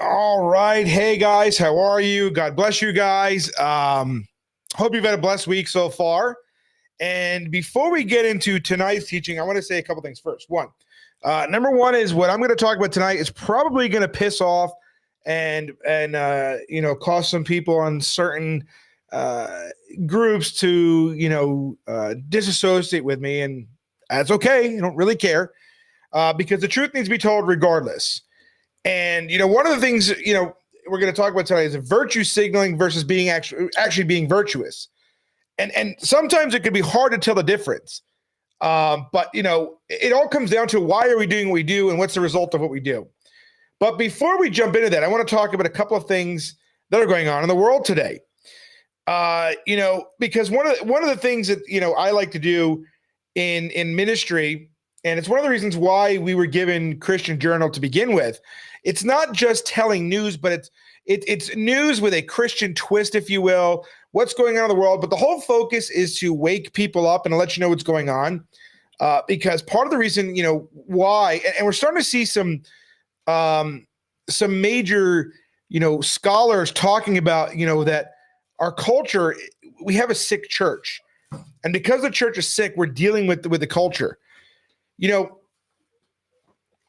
All right. Hey guys, how are you? God bless you guys. Hope you've had a blessed week so far. And before we get into tonight's teaching, I want to say a couple things first. Number one is what I'm going to talk about tonight is probably going to piss off and cause some people on certain uh, groups to disassociate with me, and that's okay. I don't really care because the truth needs to be told regardless. And one of the things we're going to talk about tonight is virtue signaling versus being actually being virtuous. And sometimes it can be hard to tell the difference. But it all comes down to why are we doing what we do and what's the result of what we do. But before we jump into that, I want to talk about a couple of things that are going on in the world today. Because one of the things that I like to do in ministry, and it's one of the reasons why we were given Christian Journal to begin with. It's not just telling news, but it's news with a Christian twist, if you will, what's going on in the world. But the whole focus is to wake people up and to let you know what's going on. Because part of the reason, why, and we're starting to see some major, scholars talking about, that our culture, we have a sick church. And because the church is sick, we're dealing with the culture.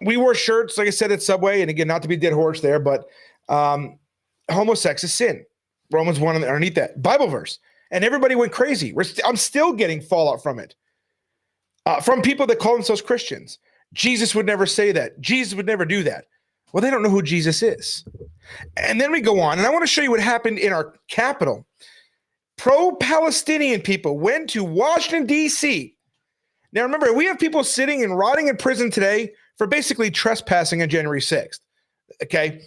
We wore shirts, like I said, at Subway, and again, not to be a dead horse there, but homosex is sin. Romans 1 underneath that Bible verse. And everybody went crazy. I'm still getting fallout from it. From people that call themselves Christians. Jesus would never say that. Jesus would never do that. Well, they don't know who Jesus is. And then we go on, and I want to show you what happened in our capital. Pro-Palestinian people went to Washington, D.C. Now, remember, we have people sitting and rotting in prison today for basically trespassing on January 6th. Okay.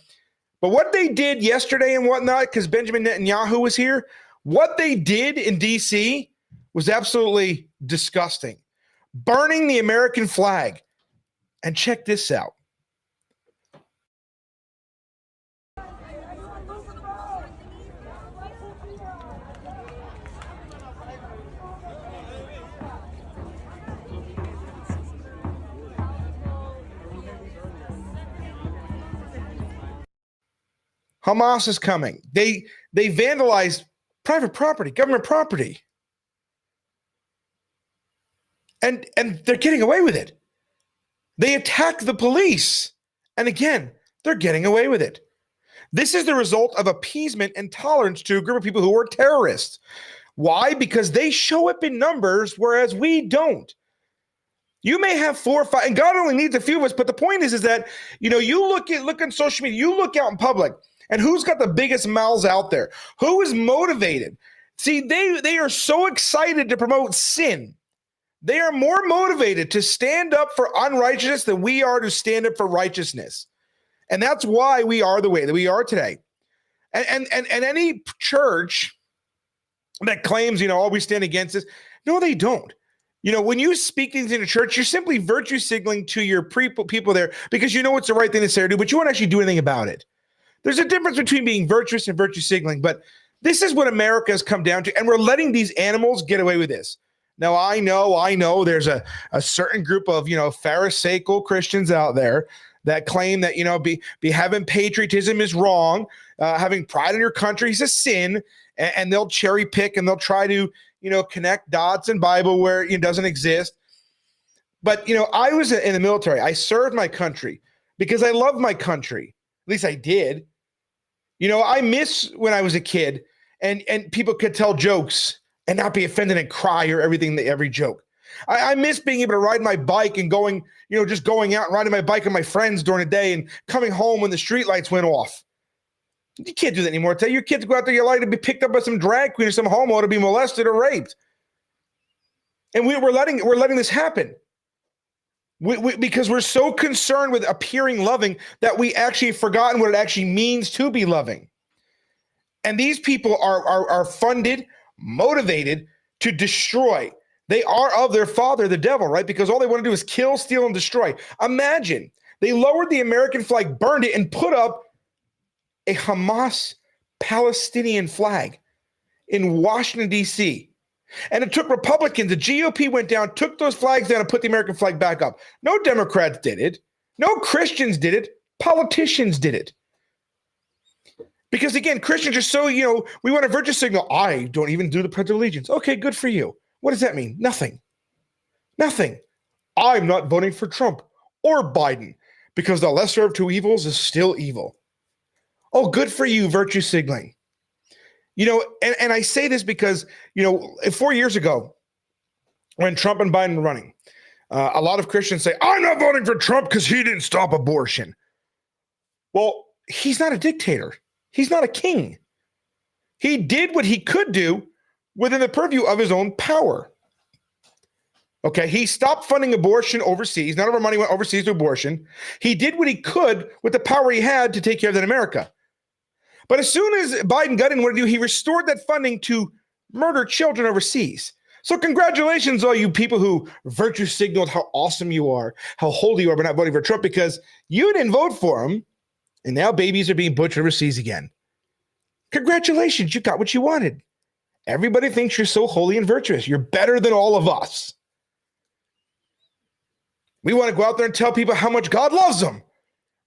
But what they did yesterday and whatnot, because Benjamin Netanyahu was here, what they did in D.C. was absolutely disgusting. Burning the American flag. And check this out. Hamas is coming. They vandalized private property, government property. And they're getting away with it. They attacked the police. And again, they're getting away with it. This is the result of appeasement and tolerance to a group of people who are terrorists. Why? Because they show up in numbers, whereas we don't. You may have 4 or 5, and God only needs a few of us. But the point is that, you look on social media, you look out in public, and who's got the biggest mouths out there? Who is motivated? See, they are so excited to promote sin. They are more motivated to stand up for unrighteousness than we are to stand up for righteousness. And that's why we are the way that we are today. And any church that claims, oh, we stand against this, no, they don't. When you speak things in a church, you're simply virtue signaling to your people there because you know it's the right thing to say or do, but you won't actually do anything about it. There's a difference between being virtuous and virtue signaling, but this is what America has come down to, and we're letting these animals get away with this. Now, I know there's a certain group of, Pharisaical Christians out there that claim that, be having patriotism is wrong, having pride in your country is a sin, and they'll cherry pick and they'll try to, connect dots in Bible where it doesn't exist. But, I was in the military. I served my country because I love my country. At least I did. I miss when I was a kid and people could tell jokes and not be offended and cry or every joke. I miss being able to ride my bike and going, just going out and riding my bike with my friends during the day and coming home when the street lights went off. You can't do that anymore. Tell your kids to go out there, you're likely to be picked up by some drag queen or some homo to be molested or raped. And we're letting this happen. Because we're so concerned with appearing loving that we actually have forgotten what it actually means to be loving. And these people are funded, motivated to destroy. They are of their father, the devil, right? Because all they want to do is kill, steal, and destroy. Imagine they lowered the American flag, burned it, and put up a Hamas Palestinian flag in Washington, D.C. And it took Republicans, the GOP went down, took those flags down and put the American flag back up. No Democrats did it. No Christians did it. Politicians did it. Because again, Christians are so, we want a virtue signal. I don't even do the Pledge of Allegiance. Okay, good for you. What does that mean? Nothing. Nothing. I'm not voting for Trump or Biden because the lesser of two evils is still evil. Oh, good for you, virtue signaling. And I say this because, 4 years ago, when Trump and Biden were running, a lot of Christians say, I'm not voting for Trump because he didn't stop abortion. Well, he's not a dictator. He's not a king. He did what he could do within the purview of his own power. Okay, he stopped funding abortion overseas. None of our money went overseas to abortion. He did what he could with the power he had to take care of that in America. But as soon as Biden got in, what did he do? He restored that funding to murder children overseas. So congratulations, all you people who virtue signaled how awesome you are, how holy you are, but not voting for Trump because you didn't vote for him. And now babies are being butchered overseas again. Congratulations, you got what you wanted. Everybody thinks you're so holy and virtuous. You're better than all of us. We want to go out there and tell people how much God loves them.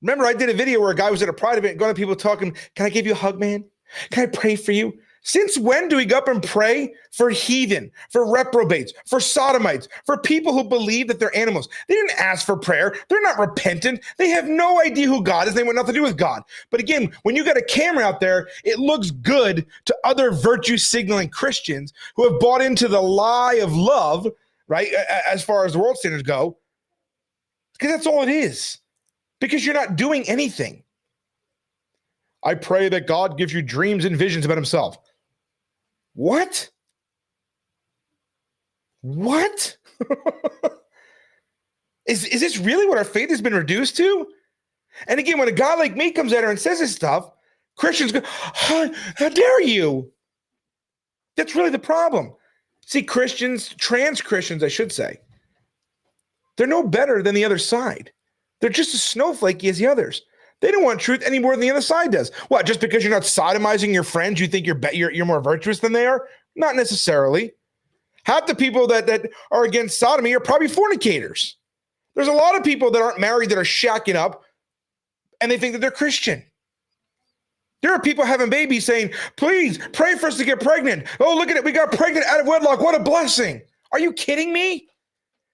Remember, I did a video where a guy was at a pride event going to people talking, can I give you a hug, man? Can I pray for you? Since when do we go up and pray for heathen, for reprobates, for sodomites, for people who believe that they're animals? They didn't ask for prayer. They're not repentant. They have no idea who God is. They want nothing to do with God. But again, when you got a camera out there, it looks good to other virtue signaling Christians who have bought into the lie of love, right? As far as the world standards go, because that's all it is. Because you're not doing anything. I pray that God gives you dreams and visions about himself. What? What? Is this really what our faith has been reduced to? And again, when a guy like me comes at her and says this stuff, Christians go, how dare you? That's really the problem. See, Christians, trans Christians, I should say, they're no better than the other side. They're just as snowflakey as the others. They don't want truth any more than the other side does. What, just because you're not sodomizing your friends, you think you're more virtuous than they are? Not necessarily. Half the people that are against sodomy are probably fornicators. There's a lot of people that aren't married that are shacking up, and they think that they're Christian. There are people having babies saying, please pray for us to get pregnant. Oh, look at it. We got pregnant out of wedlock. What a blessing. Are you kidding me?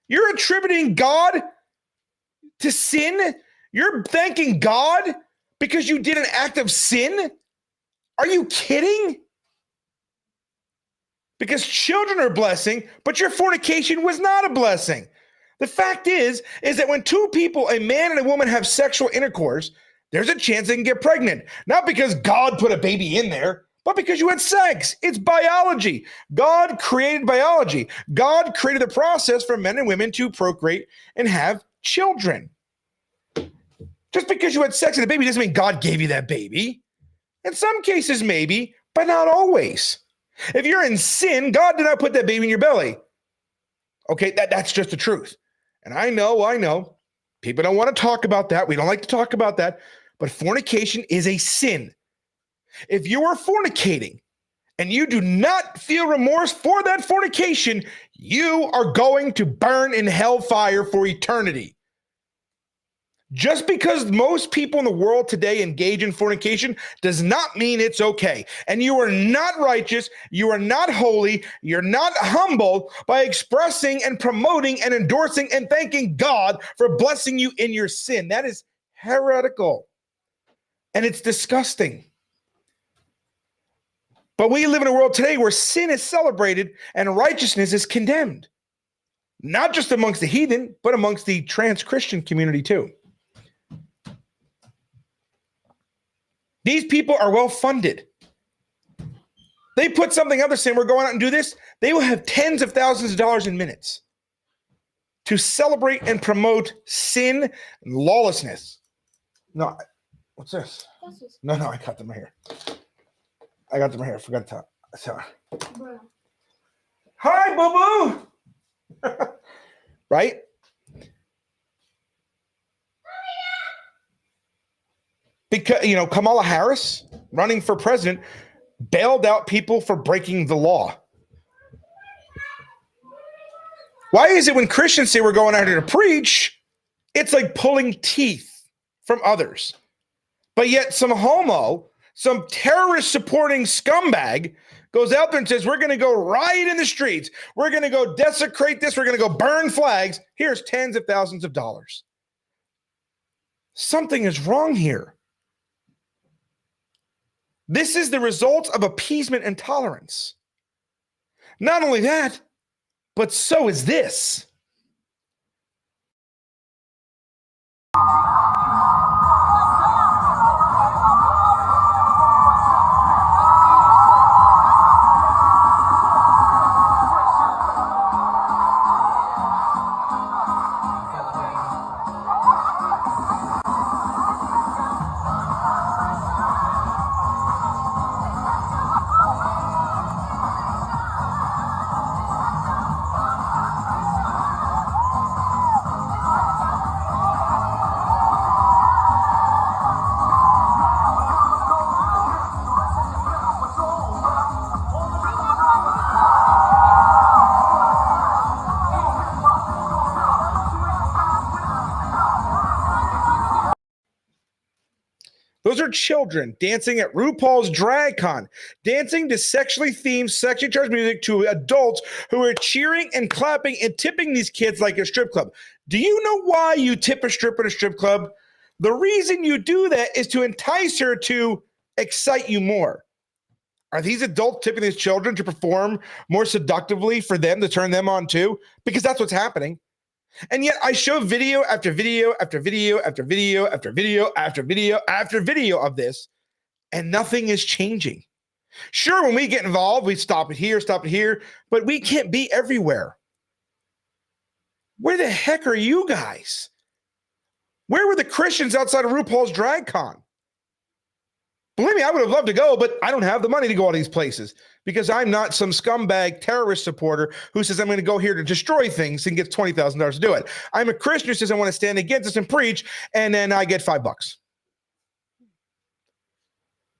You're attributing God to sin? You're thanking God because you did an act of sin? Are you kidding? Because children are a blessing, but your fornication was not a blessing. The fact is that when two people, a man and a woman, have sexual intercourse, there's a chance they can get pregnant. Not because God put a baby in there, but because you had sex. It's biology. God created biology. God created the process for men and women to procreate and have children. Just because you had sex and a baby doesn't mean God gave you that baby. In some cases, maybe, but not always. If you're in sin, God did not put that baby in your belly. Okay, that's just the truth. And I know, people don't want to talk about that. We don't like to talk about that. But fornication is a sin. If you are fornicating and you do not feel remorse for that fornication, you are going to burn in hellfire for eternity. Just because most people in the world today engage in fornication does not mean it's okay. And you are not righteous, you are not holy, you're not humble by expressing and promoting and endorsing and thanking God for blessing you in your sin. That is heretical. And it's disgusting. But we live in a world today where sin is celebrated and righteousness is condemned. Not just amongst the heathen, but amongst the trans Christian community too. These people are well funded. They put something out there saying we're going out and do this. They will have tens of thousands of dollars in minutes to celebrate and promote sin and lawlessness. No, what's this? No, I got them right here. I forgot to tell. Sorry. Bro. Hi, boo-boo. Right? Because, Kamala Harris, running for president, bailed out people for breaking the law. Why is it when Christians say we're going out here to preach, it's like pulling teeth from others? But yet some homo Some terrorist supporting scumbag goes out there and says, we're going to go riot in the streets. We're going to go desecrate this. We're going to go burn flags. Here's tens of thousands of dollars. Something is wrong here. This is the result of appeasement and tolerance. Not only that, but so is this. Those are children dancing at RuPaul's Drag Con, dancing to sexually themed, sexually charged music to adults who are cheering and clapping and tipping these kids like a strip club. Do you know why you tip a stripper at a strip club? The reason you do that is to entice her to excite you more. Are these adults tipping these children to perform more seductively for them to turn them on too? Because that's what's happening. And yet I show video after video after video after video after video after video after video of this, and nothing is changing. Sure, when we get involved, we stop it here, but we can't be everywhere. Where the heck are you guys? Where were the Christians outside of RuPaul's Drag Con? Believe me, I would have loved to go, but I don't have the money to go all these places because I'm not some scumbag terrorist supporter who says I'm going to go here to destroy things and gets $20,000 to do it. I'm a Christian who says I want to stand against this and preach, and then I get $5.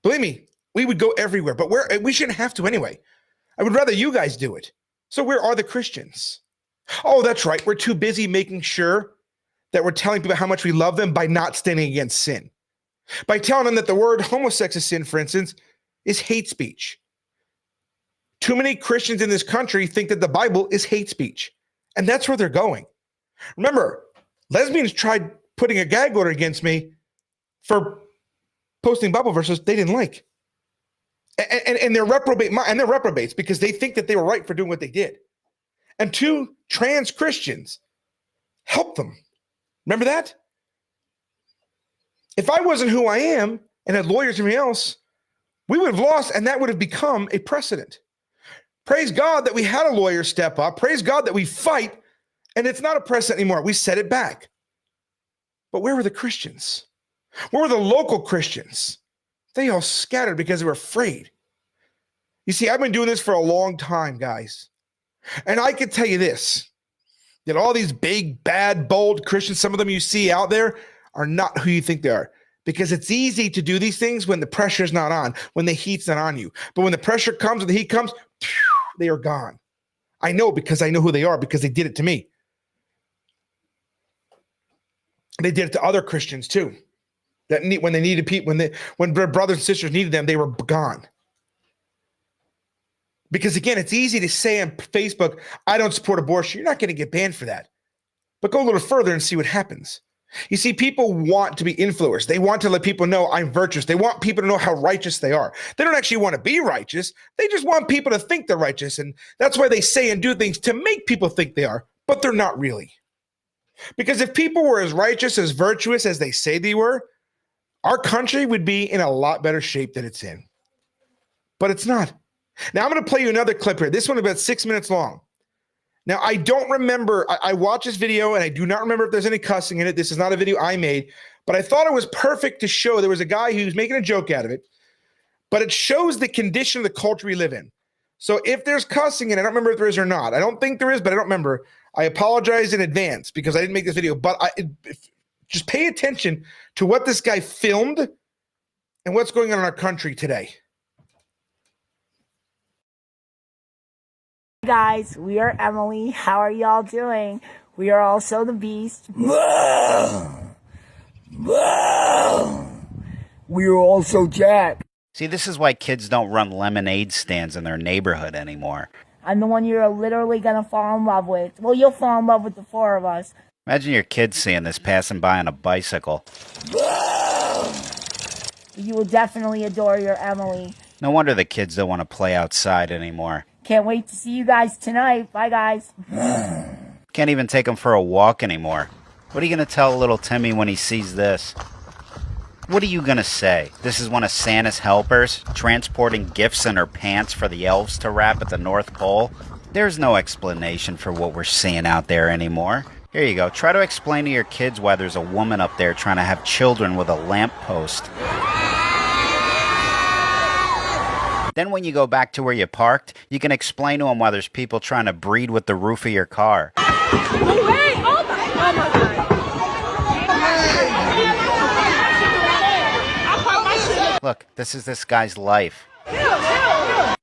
Believe me, we would go everywhere, but we shouldn't have to anyway. I would rather you guys do it. So where are the Christians? Oh, that's right. We're too busy making sure that we're telling people how much we love them by not standing against sin. By telling them that the word homosexual sin, for instance, is hate speech. Too many Christians in this country think that the Bible is hate speech, and that's where they're going. Remember, lesbians tried putting a gag order against me for posting Bible verses they didn't like. And they're reprobates because they think that they were right for doing what they did. And two trans Christians helped them. Remember that? If I wasn't who I am and had lawyers and everything else, we would have lost, and that would have become a precedent. Praise God that we had a lawyer step up. Praise God that we fight, and it's not a precedent anymore. We set it back. But where were the Christians? Where were the local Christians? They all scattered because they were afraid. You see, I've been doing this for a long time, guys. And I can tell you this, that all these big, bad, bold Christians, some of them you see out there, are not who you think they are. Because it's easy to do these things when the pressure's not on, when the heat's not on you. But when the pressure comes, when the heat comes, they are gone. I know because I know who they are because they did it to me. They did it to other Christians too. When they needed people, when their brothers and sisters needed them, they were gone. Because again, it's easy to say on Facebook, I don't support abortion. You're not going to get banned for that. But go a little further and see what happens. You see, people want to be influenced. They want to let people know I'm virtuous. They want people to know how righteous they are. They don't actually want to be righteous. They just want people to think they're righteous. And that's why they say and do things to make people think they are, but they're not really. Because if people were as righteous, as virtuous as they say they were, our country would be in a lot better shape than it's in. But it's not. Now, I'm going to play you another clip here. This one is about 6 minutes long. Now, I don't remember. I watched this video, and I do not remember if there's any cussing in it. This is not a video I made, but I thought it was perfect to show. There was a guy who was making a joke out of it, but it shows the condition of the culture we live in. So if there's cussing, and I don't remember if there is or not. I don't think there is, but I don't remember. I apologize in advance because I didn't make this video, but just pay attention to what this guy filmed and what's going on in our country today. Guys, we are Emily. How are y'all doing? We are also the Beast. We are also Jack. See, this is why kids don't run lemonade stands in their neighborhood anymore. I'm the one you're literally gonna fall in love with. Well, you'll fall in love with the four of us. Imagine your kids seeing this passing by on a bicycle. You will definitely adore your Emily. No wonder the kids don't want to play outside anymore. Can't wait to see you guys tonight. Bye, guys. Can't even take them for a walk anymore. What are you going to tell little Timmy when he sees this? What are you going to say? This is one of Santa's helpers transporting gifts in her pants for the elves to wrap at the North Pole? There's no explanation for what we're seeing out there anymore. Here you go. Try to explain to your kids why there's a woman up there trying to have children with a lamppost. Then when you go back to where you parked, you can explain to them why there's people trying to breed with the roof of your car. Look, this is this guy's life.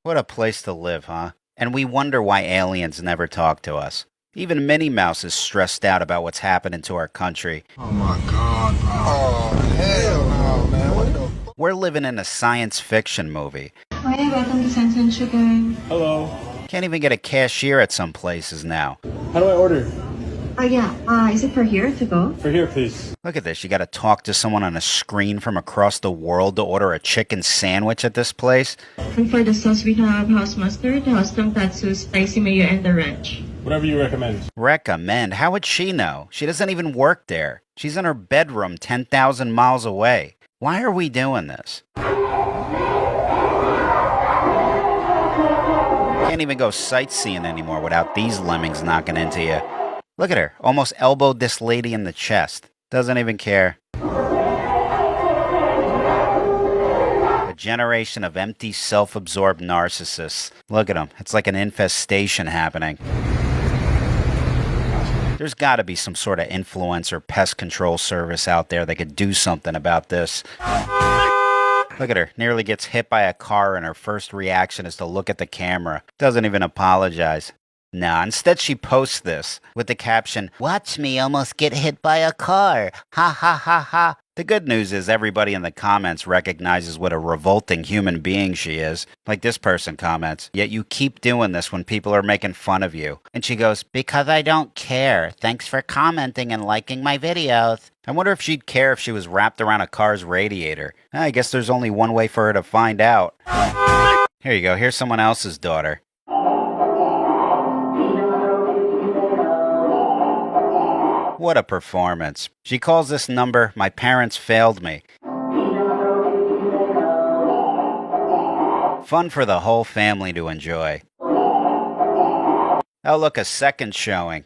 What a place to live, huh? And we wonder why aliens never talk to us. Even Minnie Mouse is stressed out about what's happening to our country. Oh my God. Oh, hell no, man. What the fuck? We're living in a science fiction movie. Hi, welcome to Sansan Sugar. Hello. Can't even get a cashier at some places now. How do I order? Is it for here to go? For here, please. Look at this. You got to talk to someone on a screen from across the world to order a chicken sandwich at this place. And for the sauce, we have house mustard, house tonkatsu, spicy mayo, and the ranch. Whatever you recommend. Recommend? How would she know? She doesn't even work there. She's in her bedroom 10,000 miles away. Why are we doing this? Can't even go sightseeing anymore without these lemmings knocking into you. Look at her. Almost elbowed this lady in the chest. Doesn't even care. A generation of empty, self-absorbed narcissists. Look at them. It's like an infestation happening. There's got to be some sort of influencer pest control service out there that could do something about this. Look at her. Nearly gets hit by a car and her first reaction is to look at the camera. Doesn't even apologize. Nah, instead she posts this with the caption, "Watch me almost get hit by a car. Ha ha ha ha." The good news is everybody in the comments recognizes what a revolting human being she is. Like this person comments, "Yet you keep doing this when people are making fun of you." And she goes, "Because I don't care. Thanks for commenting and liking my videos." I wonder if she'd care if she was wrapped around a car's radiator. I guess there's only one way for her to find out. Here you go. Here's someone else's daughter. What a performance. She calls this number, "My parents failed me." Fun for the whole family to enjoy. Oh, look, a second showing.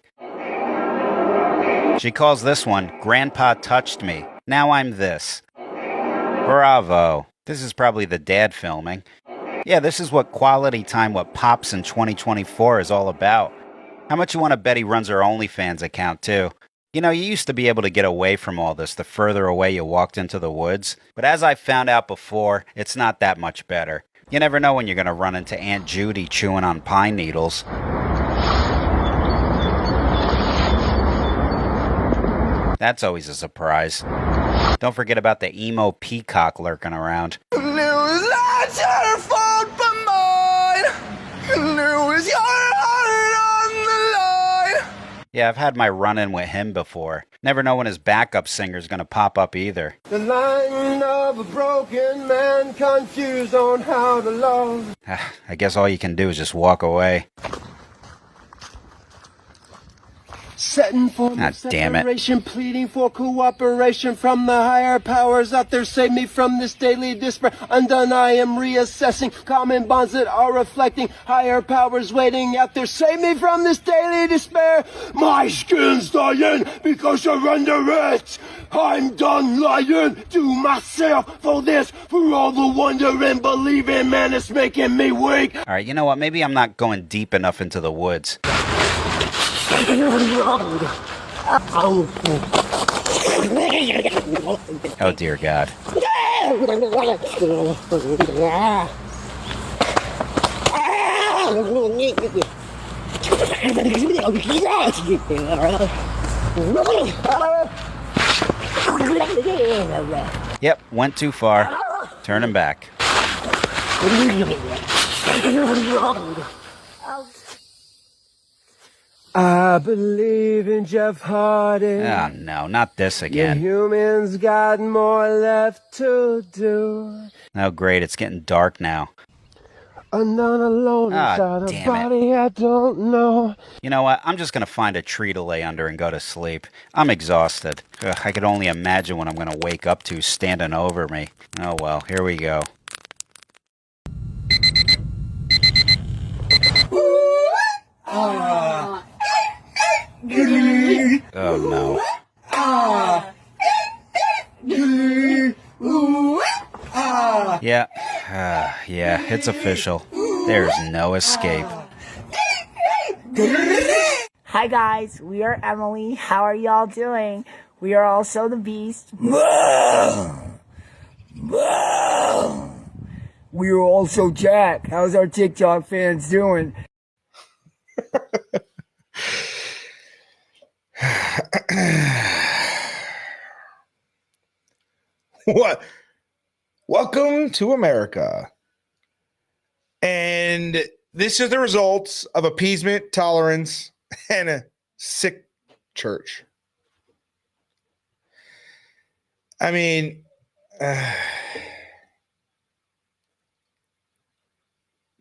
She calls this one, "Grandpa touched me. Now I'm this." Bravo. This is probably the dad filming. Yeah, this is what quality time, what Pops in 2024 is all about. How much you want to bet he runs her OnlyFans account, too? You know, you used to be able to get away from all this the further away you walked into the woods. But as I found out before, it's not that much better. You never know when you're going to run into Aunt Judy chewing on pine needles. That's always a surprise. Don't forget about the emo peacock lurking around. It was not your fault but mine. It was your heart on the line. Yeah, I've had my run-in with him before. Never know when his backup singer's gonna pop up either. The line of a broken man confused on how to love. I guess all you can do is just walk away. Setting for Ah, damn it. separation, pleading for cooperation from the higher powers out there. Save me from this daily despair. Undone, I am reassessing common bonds that are reflecting higher powers waiting out there. Save me from this daily despair. My skin's dying because you're under it. I'm done lying to myself for this, for all the wonder and believing, man, it's making me weak. All right, you know what? Maybe I'm not going deep enough into the woods. Oh, dear God. Yep, went too far. Turning back. I believe in Jeff Hardy. Oh, no, not this The again. humans got more left to do. Oh, great. It's getting dark now. I'm not alone inside a damn it. body I don't know. You know what? I'm just going to find a tree to lay under and go to sleep. I'm exhausted. Ugh, I could only imagine what I'm going to wake up to standing over me. Oh, well, here we go. Oh, no. Yeah, yeah, it's official. There's no escape. Hi guys, we are Emily. How are y'all doing? We are also the Beast. We are also Jack. How's our TikTok fans doing? What? Welcome to America. And this is the results of appeasement, tolerance, and a sick church. I mean, the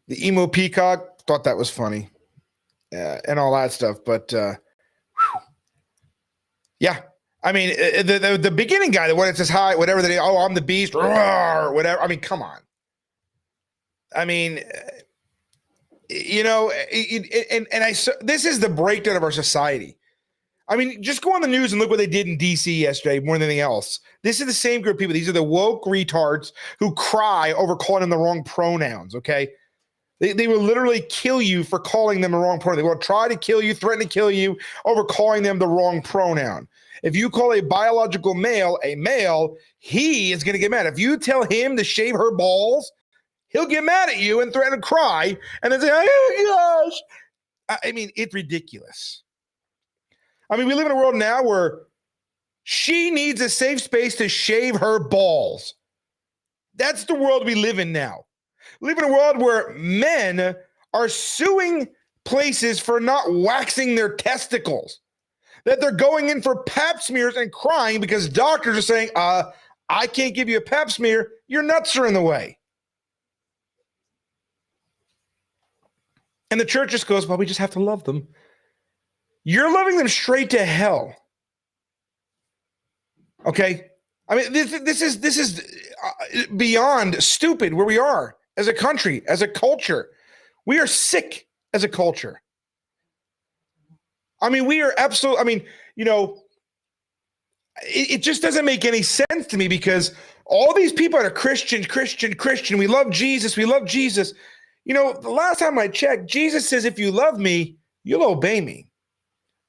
emo peacock thought that was funny and all that stuff. But yeah, I mean, the beginning guy, the one that says hi, whatever, I'm the beast, roar, whatever. I mean, come on. I mean, you know, this is the breakdown of our society. I mean, just go on the news and look what they did in DC yesterday more than anything else. This is the same group of people. These are the woke retards who cry over calling them the wrong pronouns, okay? They will literally kill you for calling them the wrong pronoun. They will try to kill you, threaten to kill you over calling them the wrong pronoun. If you call a biological male a male, he is going to get mad. If you tell him to shave her balls, he'll get mad at you and threaten to cry and then say, oh gosh. I mean, it's ridiculous. I mean, we live in a world now where she needs a safe space to shave her balls. That's the world we live in now. We live in a world where men are suing places for not waxing their testicles, that they're going in for pap smears and crying because doctors are saying, I can't give you a pap smear. Your nuts are in the way. And the church just goes, well, we just have to love them. You're loving them straight to hell. Okay? I mean, this is beyond stupid where we are as a country, as a culture. We are sick as a culture. I mean, we are absolutely, I mean, you know, it just doesn't make any sense to me because all these people that are Christian, we love Jesus, You know, the last time I checked, Jesus says, if you love me, you'll obey me.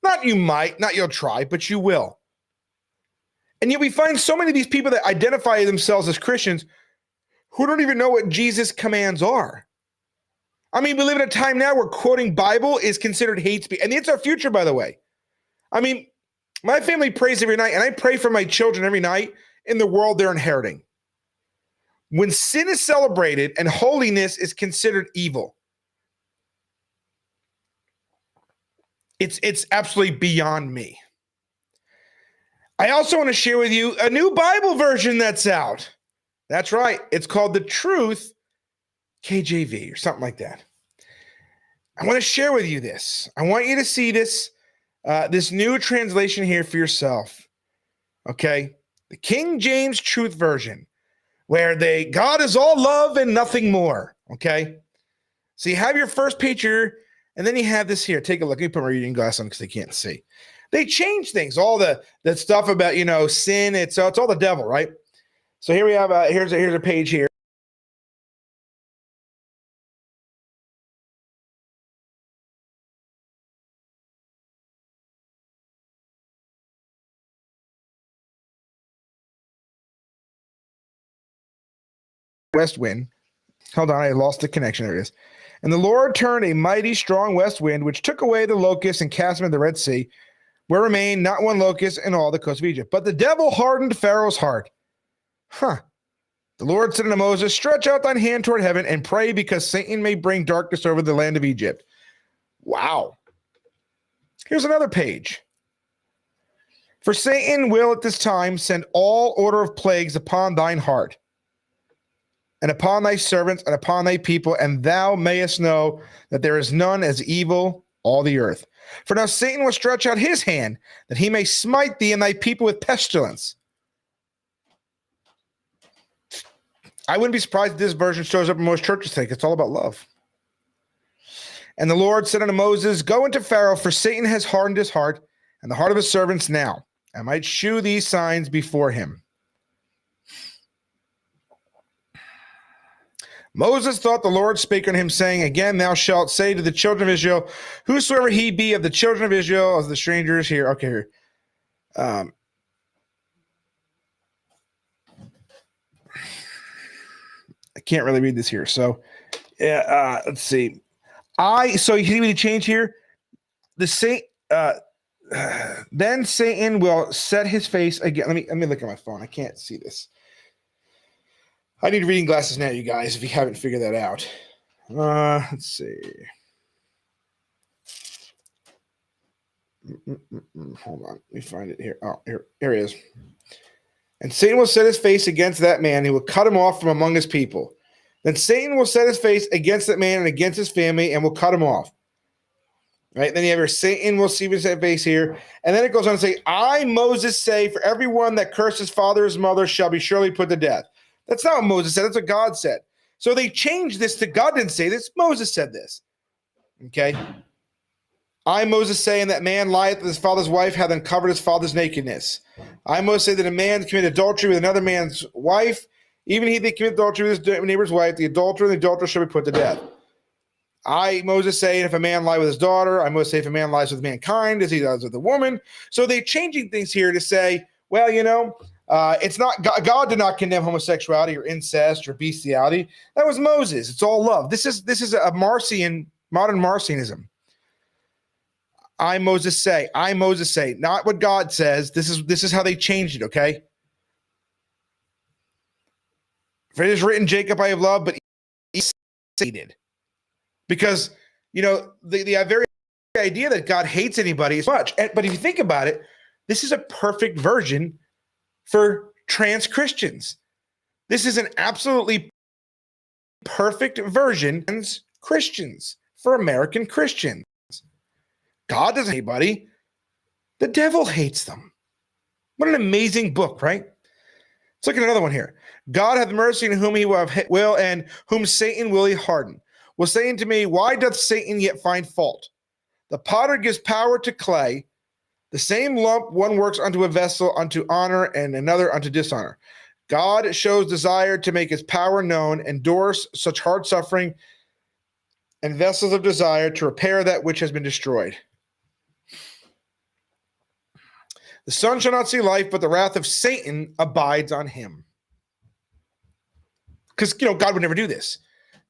Not you might, not you'll try, but you will. And yet we find so many of these people that identify themselves as Christians who don't even know what Jesus' commands are. I mean, we live in a time now where quoting Bible is considered hate speech. And it's our future, by the way. I mean, my family prays every night, and I pray for my children every night in the world they're inheriting. When sin is celebrated and holiness is considered evil, it's absolutely beyond me. I also want to share with you a new Bible version that's out. That's right. It's called The Truth KJV or something like that. I want to share with you this. I want you to see this, this new translation here for yourself. Okay? The King James Truth Version, where God is all love and nothing more. Okay? So you have your first page here, and then you have this here. Take a look. Let me put my reading glass on because they can't see. They change things. All the stuff about, sin. It's all the devil, right? So here we have, here's a page here. West wind. Hold on, I lost the connection. There it is. And the Lord turned a mighty strong west wind, which took away the locusts and cast them in the Red Sea, where remained not one locust in all the coast of Egypt. But the devil hardened Pharaoh's heart. Huh. The Lord said unto Moses, stretch out thine hand toward heaven and pray because Satan may bring darkness over the land of Egypt. Wow. Here's another page. For Satan will at this time send all order of plagues upon thine heart, and upon thy servants, and upon thy people, and thou mayest know that there is none as evil all the earth. For now Satan will stretch out his hand, that he may smite thee and thy people with pestilence. I wouldn't be surprised if this version shows up in most churches today. It's all about love. And the Lord said unto Moses, go into Pharaoh, for Satan has hardened his heart, and the heart of his servants now. I might shew these signs before him. Moses thought the Lord spake unto him, saying, again, thou shalt say to the children of Israel, whosoever he be of the children of Israel, of the strangers here. Okay, here. I can't really read this here. So, let's see. So you see what he changed here? Then Satan will set his face again. Let me look at my phone. I can't see this. I need reading glasses now, you guys, if you haven't figured that out. Let's see. Hold on. Let me find it here. Oh, here it is. And Satan will set his face against that man. He will cut him off from among his people. Then Satan will set his face against that man and against his family and will cut him off. Right? Then you have your Satan will see his face here. And then it goes on to say, I, Moses, say, for everyone that curses father or his mother shall be surely put to death. That's not what Moses said. That's what God said. So they changed this to God didn't say this. Moses said this. Okay? I, Moses, say, and that man lieth with his father's wife, hath uncovered his father's nakedness. I, Moses, say that a man committed adultery with another man's wife, even he that committeth adultery with his neighbor's wife, the adulterer and the adulteress shall be put to death. I, Moses, say, if a man lie with his daughter, I, Moses, say, if a man lies with mankind, as he does with a woman. So they're changing things here to say, well, it's not God did not condemn homosexuality or incest or bestiality. That was Moses. It's all love. This is a modern Marcionism. I, Moses, say, not what God says. This is how they changed it, okay? For it is written, Jacob I have loved, but Esau hated. Because, the very idea that God hates anybody is much. But if you think about it, this is a perfect version for trans Christians. This is an absolutely perfect version for Christians, for American Christians. God doesn't hate anybody. The devil hates them. What an amazing book, right? Let's look at another one here. God hath mercy on whom he will, and whom Satan will he harden. Will say unto me, why doth Satan yet find fault? The potter gives power to clay. The same lump one works unto a vessel unto honor, and another unto dishonor. God shows desire to make his power known, endures such hard suffering, and vessels of desire to repair that which has been destroyed. The son shall not see life, but the wrath of Satan abides on him. Because, God would never do this.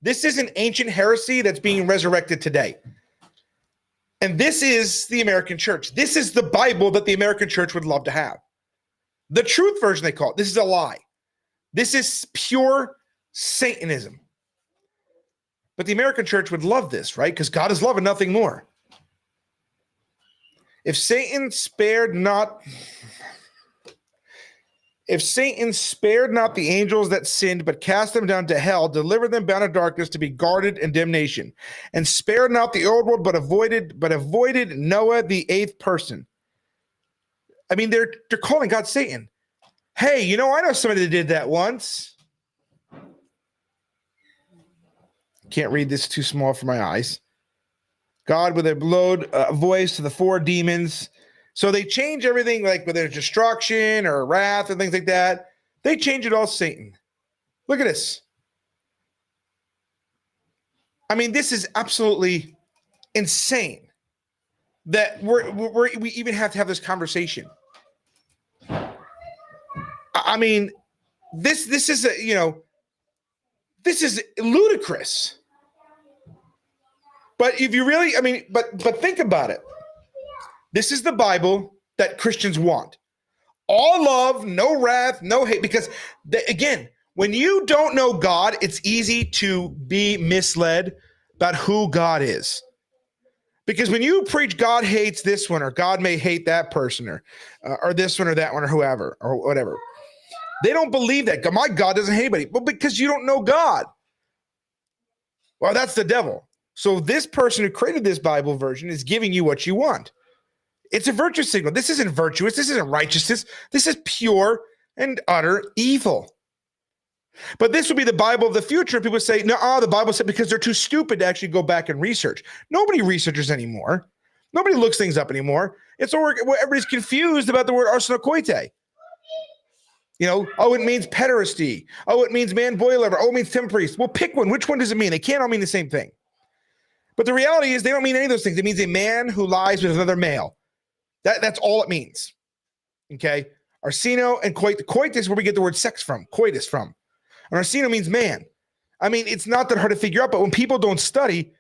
This is an ancient heresy that's being resurrected today. And this is the American church. This is the Bible that the American church would love to have. The truth version, they call it. This is a lie. This is pure Satanism. But the American church would love this, right? Because God is love and nothing more. If Satan spared not the angels that sinned, but cast them down to hell, delivered them bound in darkness to be guarded in damnation, and spared not the old world, but avoided Noah, the eighth person. I mean, they're calling God Satan. Hey, I know somebody that did that once. Can't read this, too small for my eyes. God with a loud voice to the four demons. So they change everything, like whether it's destruction or wrath and things like that. They change it all Satan. Look at this. I mean, this is absolutely insane that we even have to have this conversation. I mean, this is this is ludicrous. But if you really, but think about it. This is the Bible that Christians want. All love, no wrath, no hate. Because, again, When you don't know God, it's easy to be misled about who God is. Because when you preach God hates this one, or God may hate that person, or this one or that one, or whoever, or whatever, they don't believe that. My God doesn't hate anybody. Well, because you don't know God. Well, that's the devil. So this person who created this Bible version is giving you what you want. It's a virtue signal. This isn't virtuous. This isn't righteousness. This is pure and utter evil. But this would be the Bible of the future. People say, no, the Bible said, because they're too stupid to actually go back and research. Nobody researches anymore. Nobody looks things up anymore. It's all everybody's confused about the word arsenokoitai. It means pederasty. Oh, it means man-boy lover. Oh, it means temple priest. Well, pick one. Which one does it mean? They can't all mean the same thing. But the reality is they don't mean any of those things. It means a man who lies with another male. That's all it means. Okay? Arseno and coitus is where we get the word sex from, coitus from. And arseno means man. I mean, it's not that hard to figure out, but when people don't study,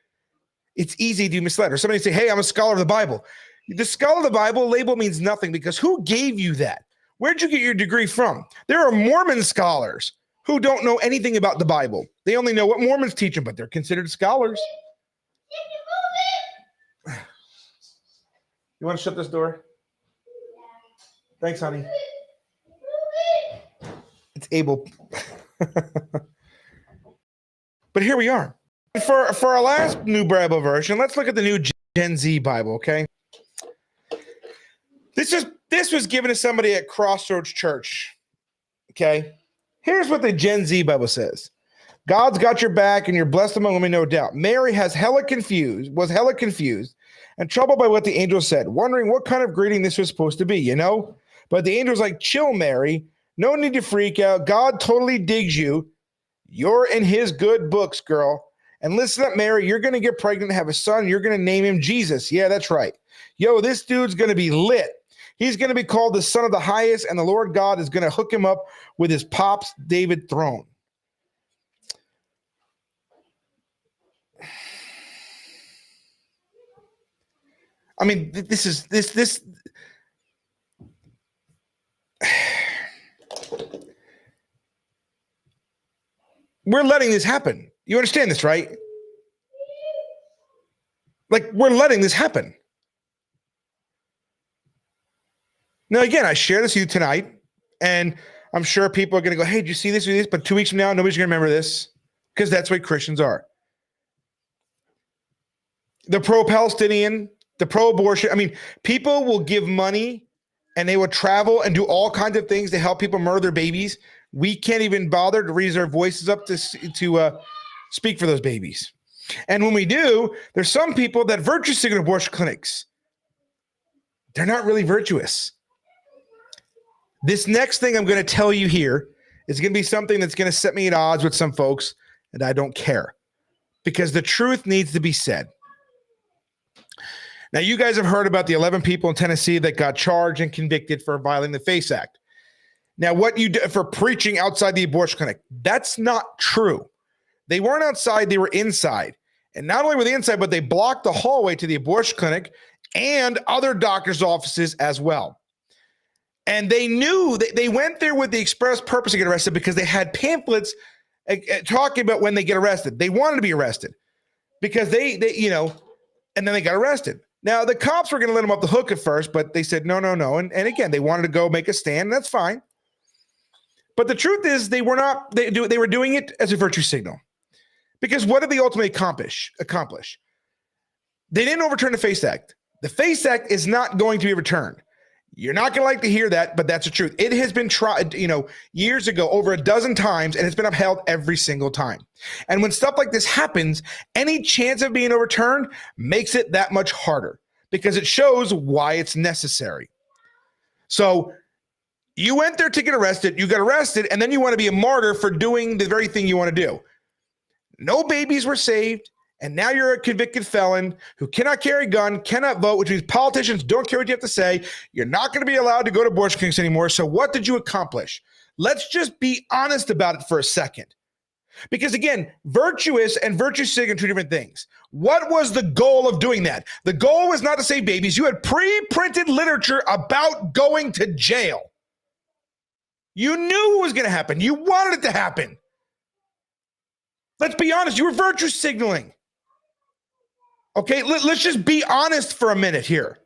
it's easy to be misled. Or somebody say, hey, I'm a scholar of the Bible. The scholar of the Bible label means nothing because who gave you that? Where'd you get your degree from? There are Mormon scholars who don't know anything about the Bible. They only know what Mormons teach them, but they're considered scholars. You want to shut this door? Thanks, honey. It's Abel. But here we are. For our last new Bible version, let's look at the new Gen Z Bible, okay? This was given to somebody at Crossroads Church, okay? Here's what the Gen Z Bible says. God's got your back and you're blessed among women, no doubt. Mary was hella confused and troubled by what the angel said, wondering what kind of greeting this was supposed to be, But the angel's like, chill, Mary. No need to freak out. God totally digs you. You're in his good books, girl. And listen up, Mary, you're going to get pregnant and have a son. You're going to name him Jesus. Yeah, that's right. Yo, this dude's going to be lit. He's going to be called the Son of the Highest, and the Lord God is going to hook him up with his pops David throne. I mean, this. We're letting this happen. You understand this, right? Like, we're letting this happen. Now, again, I share this with you tonight, and I'm sure people are going to go, hey, did you see this or this? But 2 weeks from now, nobody's going to remember this because that's what Christians are. The pro-Palestinian, the pro-abortion. I mean, people will give money and they will travel and do all kinds of things to help people murder their babies. We can't even bother to raise our voices up to speak for those babies. And when we do, there's some people that virtue signal abortion clinics. They're not really virtuous. This next thing I'm going to tell you here is going to be something that's going to set me at odds with some folks, and I don't care because the truth needs to be said. Now, you guys have heard about the 11 people in Tennessee that got charged and convicted for violating the FACE Act. Now, what you do for preaching outside the abortion clinic, that's not true. They weren't outside, they were inside. And not only were they inside, but they blocked the hallway to the abortion clinic and other doctors' offices as well. And they knew that they went there with the express purpose to get arrested because they had pamphlets talking about when they get arrested. They wanted to be arrested because they and then they got arrested. Now, the cops were going to let them off the hook at first, but they said, no. And again, they wanted to go make a stand. And that's fine. But the truth is they were not, they were doing it as a virtue signal. Because what did they ultimately accomplish? They didn't overturn the FACE Act. The FACE Act is not going to be returned. You're not going to like to hear that, but that's the truth. It has been tried, years ago, over a dozen times, and it's been upheld every single time. And when stuff like this happens, any chance of being overturned makes it that much harder because it shows why it's necessary. So you went there to get arrested, you got arrested, and then you want to be a martyr for doing the very thing you want to do. No babies were saved. And now you're a convicted felon who cannot carry a gun, cannot vote, which means politicians don't care what you have to say. You're not going to be allowed to go to abortion clinics anymore. So what did you accomplish? Let's just be honest about it for a second. Because again, virtuous and virtue signal are two different things. What was the goal of doing that? The goal was not to save babies. You had pre-printed literature about going to jail. You knew it was going to happen. You wanted it to happen. Let's be honest. You were virtue signaling. Okay, let's just be honest for a minute here.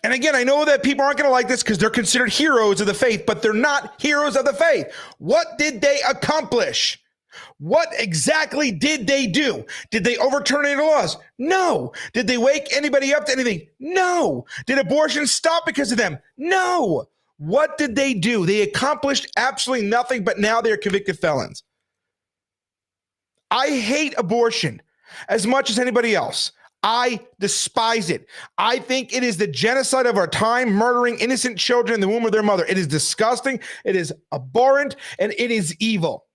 And again, I know that people aren't going to like this because they're considered heroes of the faith, but they're not heroes of the faith. What did they accomplish? What exactly did they do? Did they overturn any laws? No. Did they wake anybody up to anything? No. Did abortion stop because of them? No. What did they do? They accomplished absolutely nothing, but now they're convicted felons. I hate abortion as much as anybody else. I despise it. I think it is the genocide of our time, murdering innocent children in the womb of their mother. It is disgusting. It is abhorrent, and it is evil.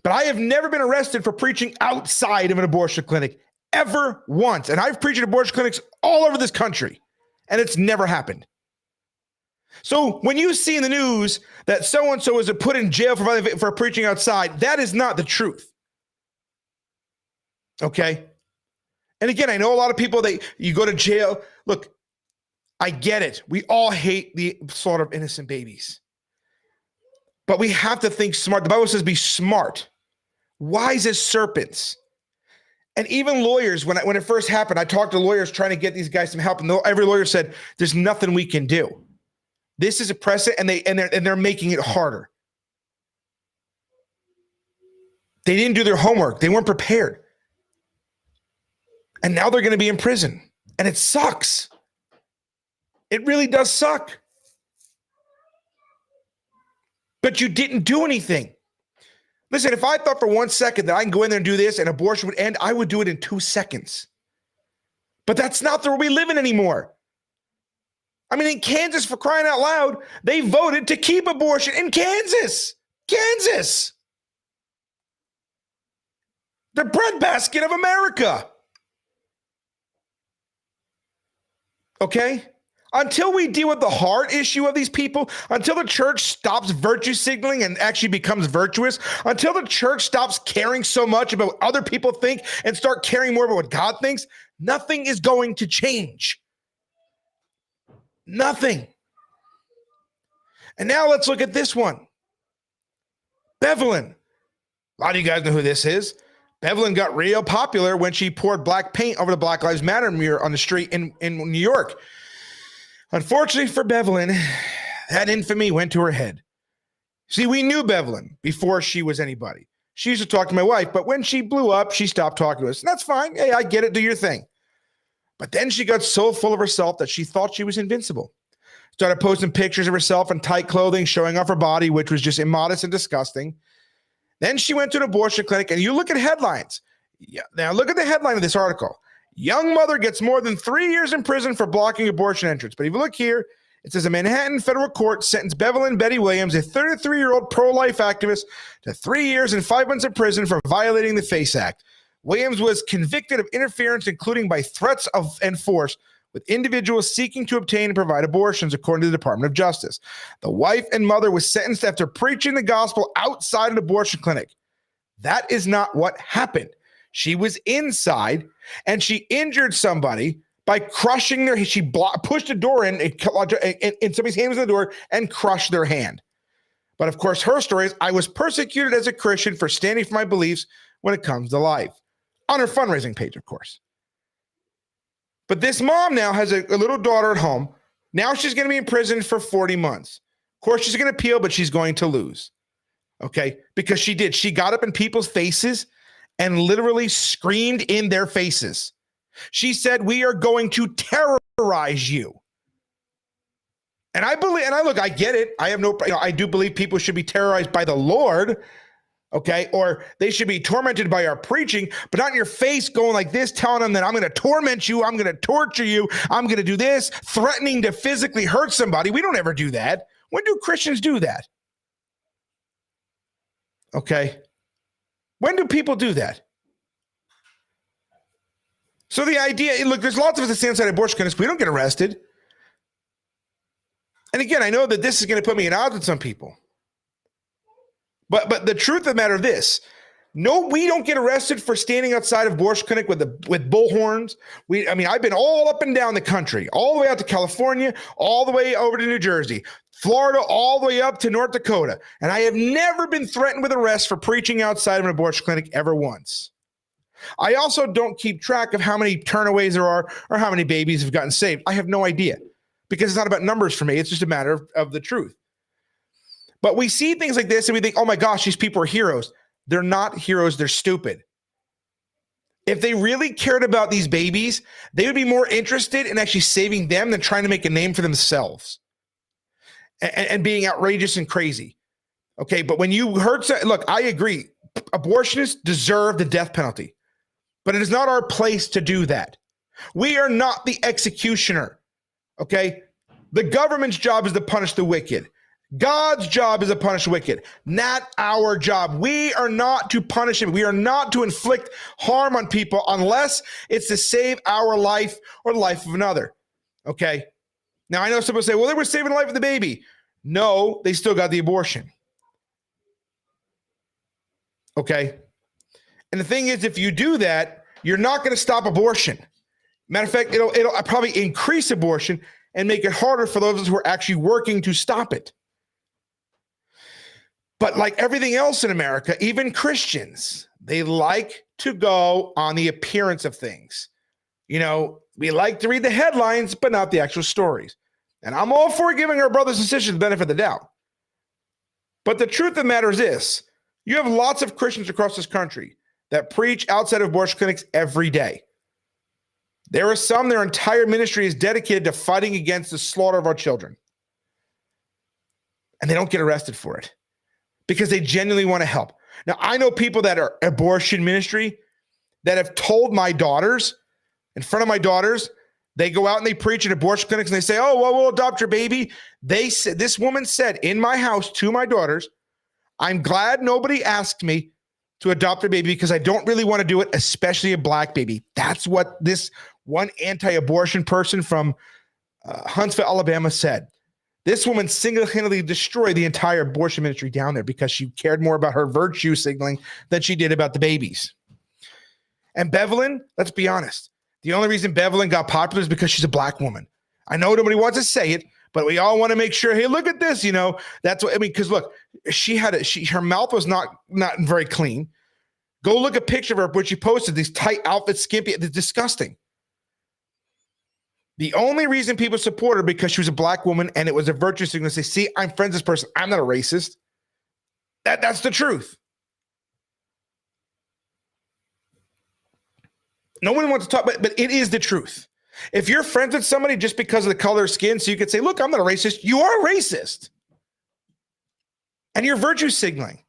But I have never been arrested for preaching outside of an abortion clinic, ever once. And I've preached at abortion clinics all over this country, and it's never happened. So when you see in the news that so-and-so was put in jail for preaching outside, that is not the truth. Okay? And again, I know a lot of people, you go to jail. Look, I get it. We all hate the slaughter of innocent babies. But we have to think smart. The Bible says be smart, wise as serpents. And even lawyers, when it first happened, I talked to lawyers trying to get these guys some help, and every lawyer said, there's nothing we can do. This is a precedent, and they're making it harder. They didn't do their homework. They weren't prepared. And now they're going to be in prison. And it sucks. It really does suck. But you didn't do anything. Listen, if I thought for 1 second that I can go in there and do this and abortion would end, I would do it in 2 seconds. But that's not the way we live in anymore. I mean, in Kansas, for crying out loud, they voted to keep abortion in Kansas. Kansas. The breadbasket of America. Okay? Until we deal with the heart issue of these people, until the church stops virtue signaling and actually becomes virtuous, until the church stops caring so much about what other people think and start caring more about what God thinks, nothing is going to change. Nothing. And now let's look at this one. Bevelin. A lot of you guys know who this is. Bevelin got real popular when she poured black paint over the Black Lives Matter mural on the street in New York. Unfortunately for Bevelin, that infamy went to her head. See, we knew Bevelin before she was anybody. She used to talk to my wife, but when she blew up, she stopped talking to us. And that's fine. Hey, I get it. Do your thing. But then she got so full of herself that she thought she was invincible. Started posting pictures of herself in tight clothing, showing off her body, which was just immodest and disgusting. Then she went to an abortion clinic, and you look at headlines. Yeah, now look at the headline of this article. Young mother gets more than 3 years in prison for blocking abortion entrance. But if you look here, it says a Manhattan federal court sentenced Bevelin Betty Williams, a 33-year-old pro-life activist, to 3 years and 5 months in prison for violating the FACE Act. Williams was convicted of interference, including by threats and force, with individuals seeking to obtain and provide abortions, according to the Department of Justice. The wife and mother was sentenced after preaching the gospel outside an abortion clinic. That is not what happened. She was inside, and she injured somebody by crushing their. She pushed a door in somebody's hand was in the door and crushed their hand. But of course, her story is, I was persecuted as a Christian for standing for my beliefs when it comes to life. On her fundraising page, of course. But this mom now has a little daughter at home. Now she's going to be in prison for 40 months. Of course, she's going to appeal, but she's going to lose. Okay? Because she did. She got up in people's faces and literally screamed in their faces. She said, we are going to terrorize you. And I believe, I get it. I have I do believe people should be terrorized by the Lord. Okay, or they should be tormented by our preaching, but not in your face going like this, telling them that I'm going to torment you, I'm going to torture you, I'm going to do this, threatening to physically hurt somebody. We don't ever do that. When do Christians do that? Okay. When do people do that? So the idea, look, there's lots of us that stand inside abortion clinics. We don't get arrested. And again, I know that this is going to put me at odds with some people. But the truth of the matter is this. No, we don't get arrested for standing outside of abortion clinic with bullhorns. I've been all up and down the country, all the way out to California, all the way over to New Jersey, Florida, all the way up to North Dakota. And I have never been threatened with arrest for preaching outside of an abortion clinic ever once. I also don't keep track of how many turnaways there are or how many babies have gotten saved. I have no idea because it's not about numbers for me. It's just a matter of the truth. But we see things like this and we think, oh my gosh, these people are heroes. They're not heroes. They're stupid. If they really cared about these babies, they would be more interested in actually saving them than trying to make a name for themselves and being outrageous and crazy. Okay, but when you heard, look, I agree. Abortionists deserve the death penalty, but it is not our place to do that. We are not the executioner. Okay, the government's job is to punish the wicked. God's job is to punish the wicked, not our job. We are not to punish him. We are not to inflict harm on people unless it's to save our life or the life of another. Okay. Now, I know some people say, well, they were saving the life of the baby. No, they still got the abortion. Okay. And the thing is, if you do that, you're not going to stop abortion. Matter of fact, it'll probably increase abortion and make it harder for those who are actually working to stop it. But like everything else in America, even Christians, they like to go on the appearance of things. You know, we like to read the headlines, but not the actual stories. And I'm all for giving our brothers and sisters the benefit of the doubt. But the truth of the matter is this. You have lots of Christians across this country that preach outside of abortion clinics every day. There are some, their entire ministry is dedicated to fighting against the slaughter of our children. And they don't get arrested for it, because they genuinely want to help. Now, I know people that are abortion ministry that have told my daughters, in front of my daughters, they go out and they preach in abortion clinics and they say, oh, well, we'll adopt your baby. They said, this woman said in my house to my daughters, I'm glad nobody asked me to adopt a baby because I don't really want to do it, especially a black baby. That's what this one anti-abortion person from Huntsville, Alabama said. This woman single-handedly destroyed the entire abortion ministry down there because she cared more about her virtue signaling than she did about the babies. And Bevelin, let's be honest. The only reason Bevelin got popular is because she's a black woman. I know nobody wants to say it, but we all want to make sure, hey, look at this, you know. That's what I mean, because look, her mouth was not very clean. Go look a picture of her when she posted these tight outfits, skimpy, it's disgusting. The only reason people support her because she was a black woman and it was a virtue signal to say, see, I'm friends with this person. I'm not a racist. That's the truth. No one wants to talk, but it is the truth. If you're friends with somebody just because of the color of skin, so you could say, look, I'm not a racist. You are a racist. And you're virtue signaling.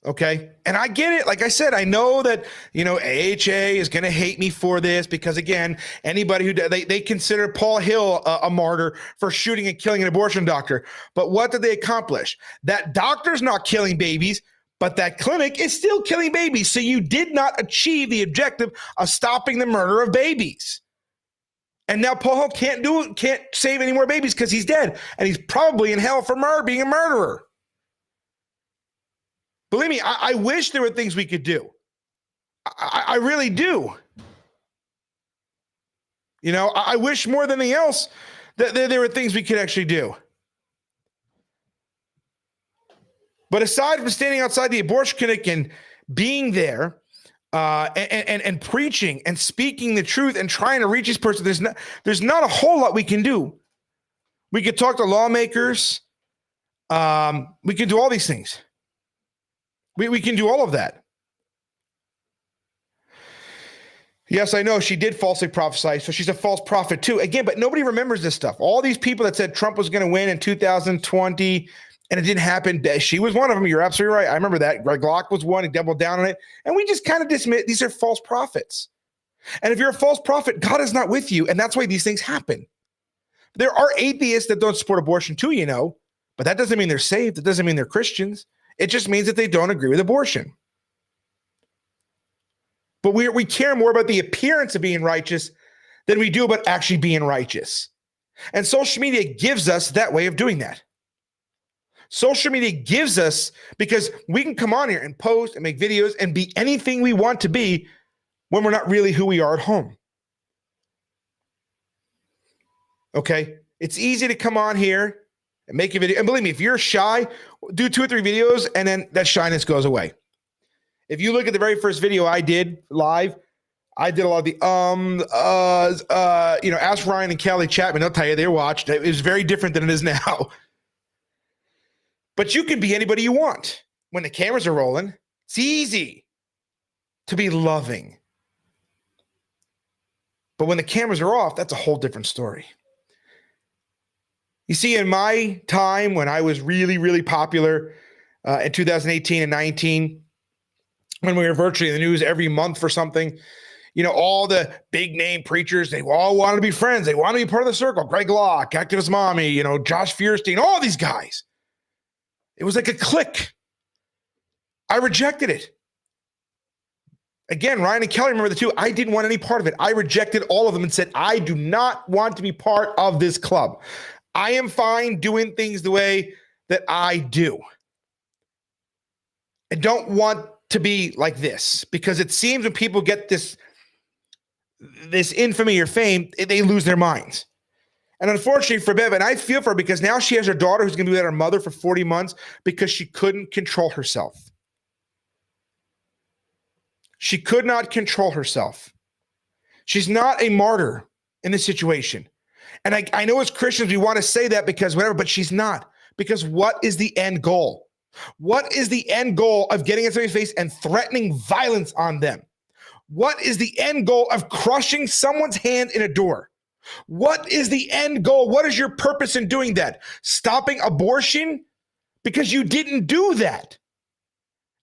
Okay. And I get it. Like I said, I know that, you know, AHA is going to hate me for this because, again, anybody who they consider Paul Hill a martyr for shooting and killing an abortion doctor. But what did they accomplish? That doctor's not killing babies, but that clinic is still killing babies. So you did not achieve the objective of stopping the murder of babies. And now Paul Hill can't save any more babies because he's dead. And he's probably in hell for being a murderer. Believe me, I wish there were things we could do. I really do. You know, I wish more than anything else that there were things we could actually do. But aside from standing outside the abortion clinic and being there and preaching and speaking the truth and trying to reach this person, there's not a whole lot we can do. We could talk to lawmakers. We can do all these things. We can do all of that. Yes, I know she did falsely prophesy, so she's a false prophet too. Again, but nobody remembers this stuff. All these people that said Trump was going to win in 2020 and it didn't happen, she was one of them. You're absolutely right. I remember that. Greg Locke was one. He doubled down on it. And we just kind of dismiss these are false prophets. And if you're a false prophet, God is not with you. And that's why these things happen. There are atheists that don't support abortion too, you know, but that doesn't mean they're saved. It doesn't mean they're Christians. It just means that they don't agree with abortion. But we care more about the appearance of being righteous than we do about actually being righteous. And social media gives us that way of doing that. Social media gives us, because we can come on here and post and make videos and be anything we want to be when we're not really who we are at home. Okay? It's easy to come on here and make a video. And believe me, if you're shy, do 2 or 3 videos and then that shyness goes away. If you look at the very first video I did live, I did a lot of the ask Ryan and Kelly Chapman. They'll tell you they watched. It was very different than it is now. But you can be anybody you want. When the cameras are rolling, it's easy to be loving. But when the cameras are off, that's a whole different story. You see, in my time when I was really, really popular in 2018 and 19, when we were virtually in the news every month for something, all the big name preachers, they all wanted to be friends. They wanted to be part of the circle. Greg Locke, Activist Mommy, Josh Feuerstein, all these guys. It was like a clique. I rejected it. Again, Ryan and Kelly, remember the two. I didn't want any part of it. I rejected all of them and said, I do not want to be part of this club. I am fine doing things the way that I do. I don't want to be like this, because it seems when people get this infamy or fame, they lose their minds. And unfortunately for Bev, and I feel for her because now she has her daughter who's going to be with her mother for 40 months because she couldn't control herself. She could not control herself. She's not a martyr in this situation. And I know as Christians, we want to say that because whatever, but she's not. Because what is the end goal? What is the end goal of getting in somebody's face and threatening violence on them? What is the end goal of crushing someone's hand in a door? What is the end goal? What is your purpose in doing that? Stopping abortion? Because you didn't do that.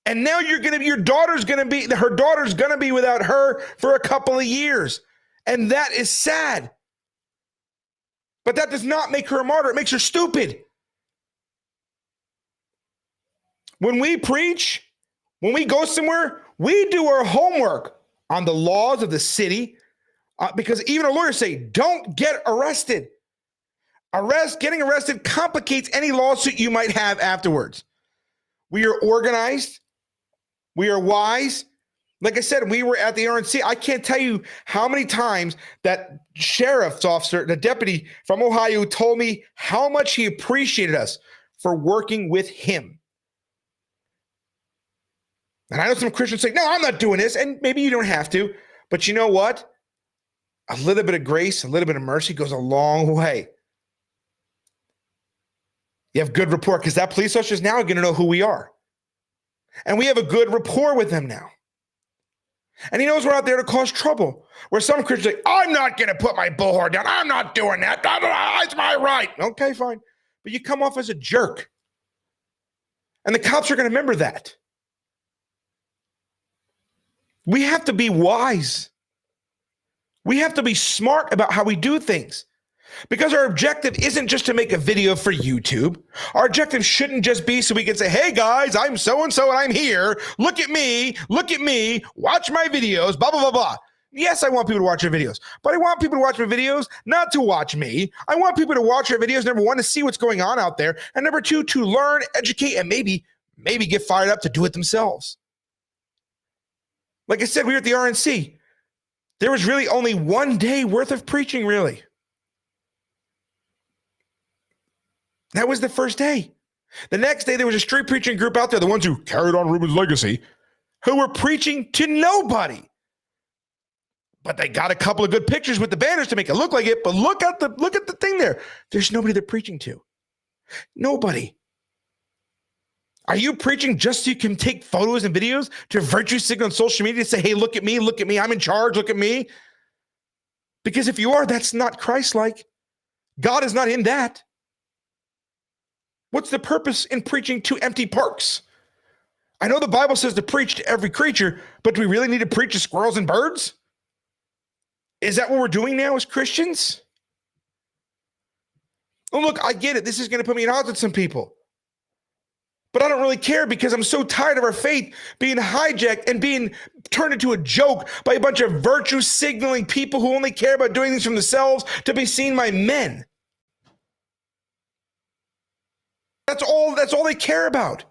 And now her daughter's going to be without her for a couple of years. And that is sad. But that does not make her a martyr. It makes her stupid. When we preach, when we go somewhere, we do our homework on the laws of the city, because even our lawyers say, don't get arrested. Getting arrested complicates any lawsuit you might have afterwards. We are organized. We are wise. Like I said, we were at the RNC. I can't tell you how many times that sheriff's officer, the deputy from Ohio, told me how much he appreciated us for working with him. And I know some Christians say, no, I'm not doing this. And maybe you don't have to. But you know what? A little bit of grace, a little bit of mercy goes a long way. You have good rapport because that police officer is now going to know who we are. And we have a good rapport with them now. And he knows we're out there to cause trouble. Where some Christians say, I'm not going to put my bullhorn down. I'm not doing that. It's my right. Okay, fine. But you come off as a jerk. And the cops are going to remember that. We have to be wise. We have to be smart about how we do things. Because our objective isn't just to make a video for YouTube. Our objective shouldn't just be so we can say, hey guys, I'm so-and-so and I'm here. Look at me, watch my videos, blah, blah, blah, blah. Yes, I want people to watch your videos, but I want people to watch my videos not to watch me. I want people to watch your videos, number one, to see what's going on out there, and number two, to learn, educate, and maybe get fired up to do it themselves. Like I said, we were at the RNC. There was really only one day worth of preaching, really. That was the first day. The next day, there was a street preaching group out there, the ones who carried on Reuben's legacy, who were preaching to nobody. But they got a couple of good pictures with the banners to make it look like it. But look at the thing there. There's nobody they're preaching to. Nobody. Are you preaching just so you can take photos and videos to virtue signal on social media to say, hey, look at me, I'm in charge, look at me? Because if you are, that's not Christ-like. God is not in that. What's the purpose in preaching to empty parks? I know the Bible says to preach to every creature, but do we really need to preach to squirrels and birds? Is that what we're doing now as Christians? Oh, look, I get it. This is going to put me at odds with some people. But I don't really care because I'm so tired of our faith being hijacked and being turned into a joke by a bunch of virtue signaling people who only care about doing things for themselves to be seen by men. That's all they care about.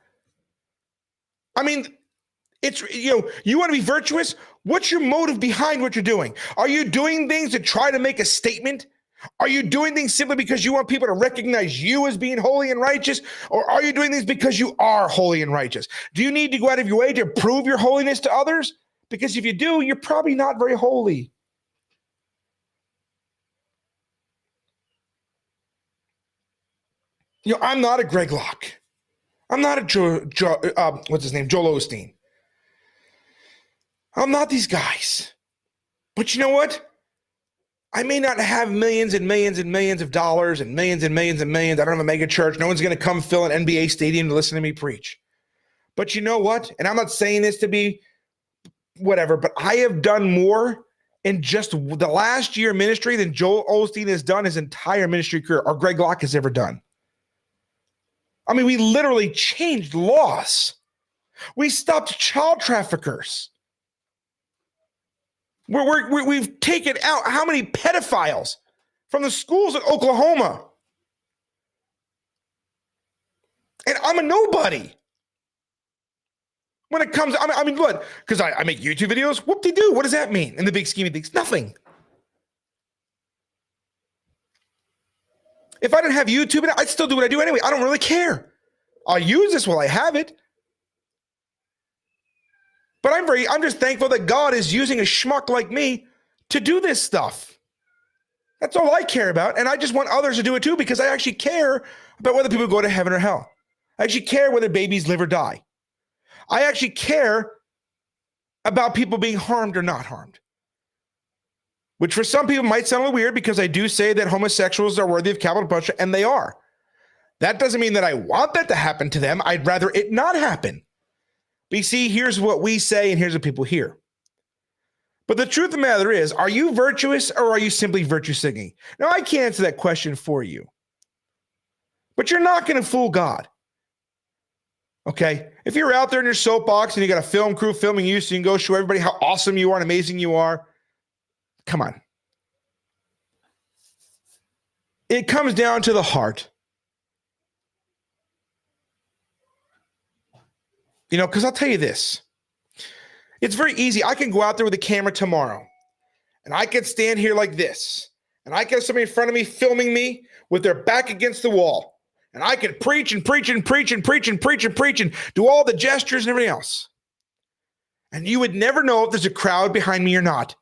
I mean, it's, you want to be virtuous? What's your motive behind what you're doing? Are you doing things to try to make a statement? Are you doing things simply because you want people to recognize you as being holy and righteous? Or are you doing things because you are holy and righteous? Do you need to go out of your way to prove your holiness to others? Because if you do, you're probably not very holy. I'm not a Greg Locke. I'm not a what's his name? Joel Osteen. I'm not these guys. But you know what? I may not have millions and millions and millions of dollars and millions and millions and millions. I don't have a mega church. No one's going to come fill an NBA stadium to listen to me preach. But you know what? And I'm not saying this to be whatever, but I have done more in just the last year ministry than Joel Osteen has done his entire ministry career, or Greg Locke has ever done. I mean, we literally changed laws. We stopped child traffickers. We've taken out how many pedophiles from the schools in Oklahoma. And I'm a nobody when it comes, I mean, what? Because I make YouTube videos? Whoop-de-doo. What does that mean in the big scheme of things? Nothing. If I didn't have YouTube, I'd still do what I do anyway. I don't really care. I'll use this while I have it. But I'm just thankful that God is using a schmuck like me to do this stuff. That's all I care about. And I just want others to do it too, because I actually care about whether people go to heaven or hell. I actually care whether babies live or die. I actually care about people being harmed or not harmed. Which for some people might sound a little weird, because I do say that homosexuals are worthy of capital punishment, and they are. That doesn't mean that I want that to happen to them. I'd rather it not happen. But you see, here's what we say and here's what people hear. But the truth of the matter is, are you virtuous or are you simply virtue signaling? Now, I can't answer that question for you. But you're not going to fool God. Okay? If you're out there in your soapbox and you got a film crew filming you so you can go show everybody how awesome you are and amazing you are, come on. It comes down to the heart. Because I'll tell you this. It's very easy. I can go out there with a camera tomorrow, and I can stand here like this, and I can have somebody in front of me filming me with their back against the wall, and I can preach and preach and preach and preach and preach and preach and do all the gestures and everything else. And you would never know if there's a crowd behind me or not.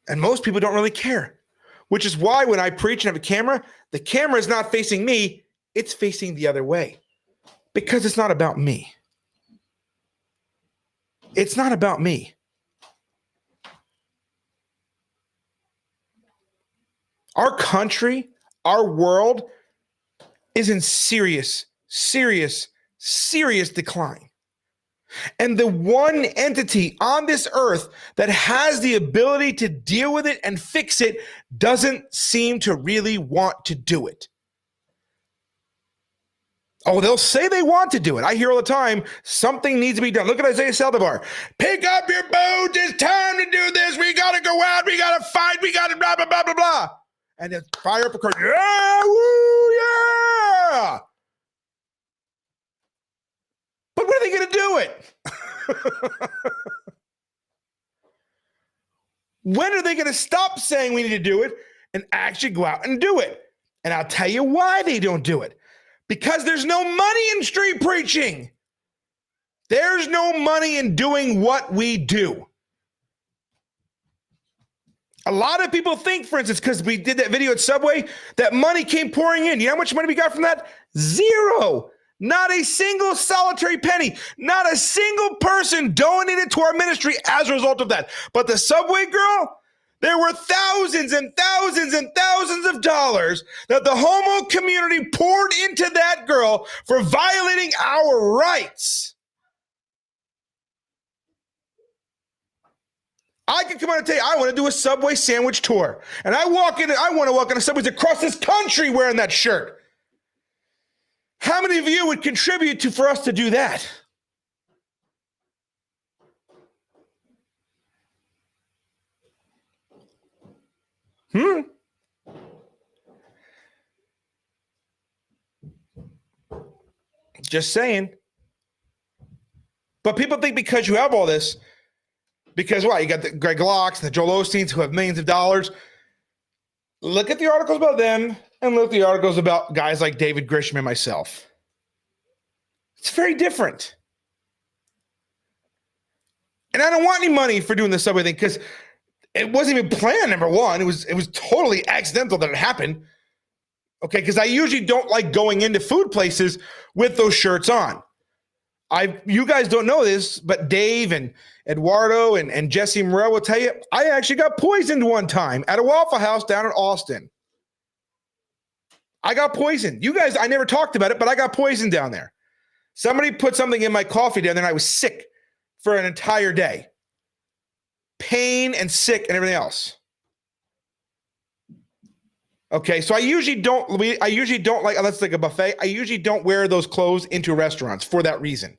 And most people don't really care, which is why when I preach and have a camera, the camera is not facing me, it's facing the other way. Because it's not about me. It's not about me. Our country, our world is in serious, serious, serious decline. And the one entity on this earth that has the ability to deal with it and fix it doesn't seem to really want to do it. Oh, they'll say they want to do it. I hear all the time, something needs to be done. Look at Isaiah Saldivar. Pick up your boat. It's time to do this. We got to go out. We got to fight. We got to blah, blah, blah, blah, blah. And then fire up a car. Yeah, woo, yeah. But when are they going to do it? When are they going to stop saying we need to do it and actually go out and do it? And I'll tell you why they don't do it. Because there's no money in street preaching. There's no money in doing what we do. A lot of people think, for instance, because we did that video at Subway, that money came pouring in. You know how much money we got from that? Zero. Not a single solitary penny. Not a single person donated to our ministry as a result of that. But the Subway girl, there were thousands and thousands and thousands of dollars that the homo community poured into that girl for violating our rights. I can come out and tell you, I want to do a Subway sandwich tour. And I want to walk into Subways across this country wearing that shirt. How many of you would contribute for us to do that? Just saying. But people think because you have all this, because what? You got the Greg Locks and the Joel Osteens who have millions of dollars. Look at the articles about them and look at the articles about guys like David Grisham and myself. It's very different. And I don't want any money for doing the subway thing because it wasn't even planned, number one. It was totally accidental that it happened. Okay, because I usually don't like going into food places with those shirts on. You guys don't know this, but Dave and Eduardo and Jesse Morel will tell you, I actually got poisoned one time at a Waffle House down in Austin. I got poisoned. You guys, I never talked about it, but I got poisoned down there. Somebody put something in my coffee down there and I was sick for an entire day. Pain and sick and everything else. Okay, so I usually don't like, unless it's like a buffet, I usually don't wear those clothes into restaurants for that reason.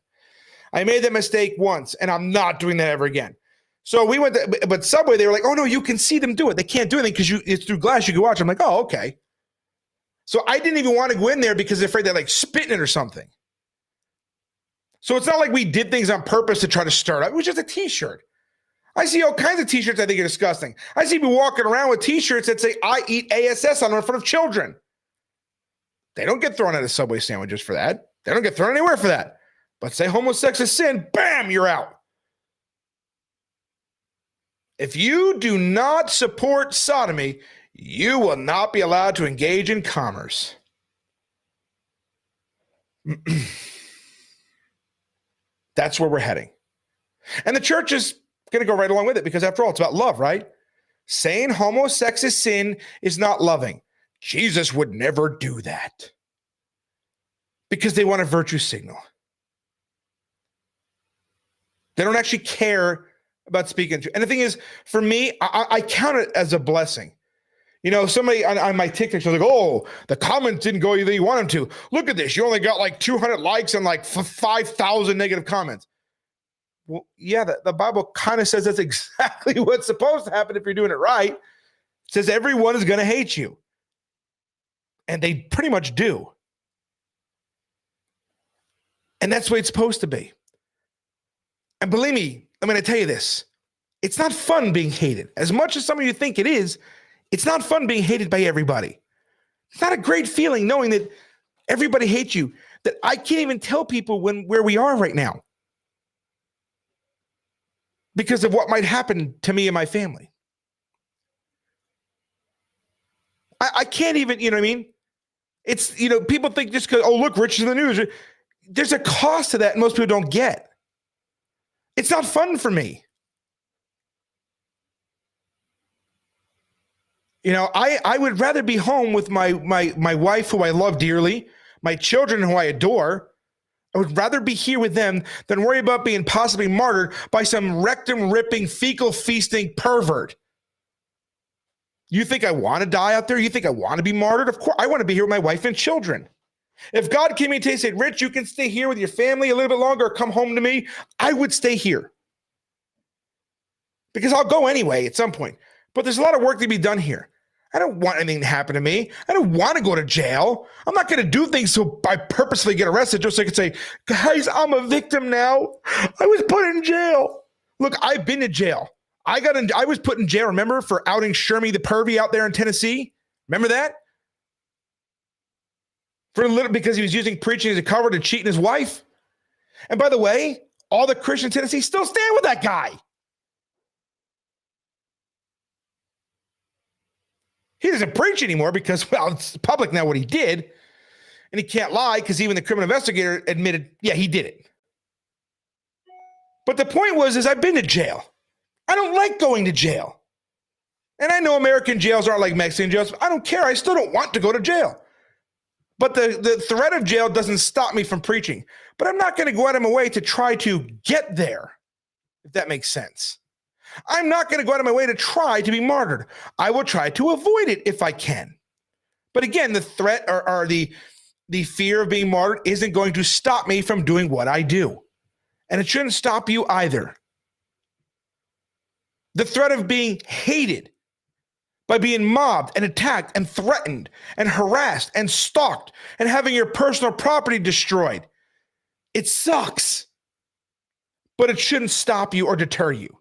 I made that mistake once, and I'm not doing that ever again. So we went to, but Subway, they were like, oh no, you can see them do it. They can't do anything because it's through glass, you can watch. I'm like, oh, okay. So I didn't even want to go in there because they're afraid they're like spitting it or something. So it's not like we did things on purpose to try to stir it up. It was just a t-shirt. I see all kinds of t-shirts I think are disgusting. I see people walking around with t-shirts that say, I eat ASS on them in front of children. They don't get thrown out of Subway sandwiches for that. They don't get thrown anywhere for that. But say homosex is sin, bam, you're out. If you do not support sodomy, you will not be allowed to engage in commerce. That's where we're heading. And the church is going to go right along with it because after all, it's about love, right? Saying homosex is sin is not loving. Jesus would never do that because they want a virtue signal. They don't actually care about speaking to. And the thing is, for me, I count it as a blessing. You know, somebody on my TikTok was like, oh, the comments didn't go the way you want them to. Look at this. You only got like 200 likes and like 5,000 negative comments. Well, yeah, the Bible kind of says that's exactly what's supposed to happen if you're doing it right. It says everyone is going to hate you. And they pretty much do. And that's the way it's supposed to be. And believe me, I'm going to tell you this. It's not fun being hated. As much as some of you think it is, it's not fun being hated by everybody. It's not a great feeling knowing that everybody hates you, that I can't even tell people where we are right now because of what might happen to me and my family. I can't even, you know what I mean? It's, you know, people think just because, oh, look, Rich is in the news. There's a cost to that and most people don't get. It's not fun for me. You know, I would rather be home with my wife, who I love dearly, my children, who I adore. I would rather be here with them than worry about being possibly martyred by some rectum-ripping, fecal-feasting pervert. You think I want to die out there? You think I want to be martyred? Of course, I want to be here with my wife and children. If God came in today and said, Rich, you can stay here with your family a little bit longer or come home to me, I would stay here. Because I'll go anyway at some point. But there's a lot of work to be done here. I don't want anything to happen to me. I don't want to go to jail. I'm not going to do things so I purposely get arrested just so I can say, guys, I'm a victim now. I was put in jail. Look, I've been to jail. I was put in jail, remember, for outing Shermy the pervy out there in Tennessee? Remember that? For a little, because he was using preaching as a cover to cheat on his wife. And by the way, all the Christians in Tennessee still stand with that guy. He doesn't preach anymore because, well, it's public now what he did. And he can't lie because even the criminal investigator admitted, yeah, he did it. But the point was, I've been to jail. I don't like going to jail. And I know American jails aren't like Mexican jails. I don't care. I still don't want to go to jail. But the threat of jail doesn't stop me from preaching. But I'm not going to go out of my way to try to get there, if that makes sense. I'm not going to go out of my way to try to be martyred. I will try to avoid it if I can. But again, the threat or the fear of being martyred isn't going to stop me from doing what I do. And it shouldn't stop you either. The threat of being hated by being mobbed and attacked and threatened and harassed and stalked and having your personal property destroyed It sucks, but it shouldn't stop you or deter you.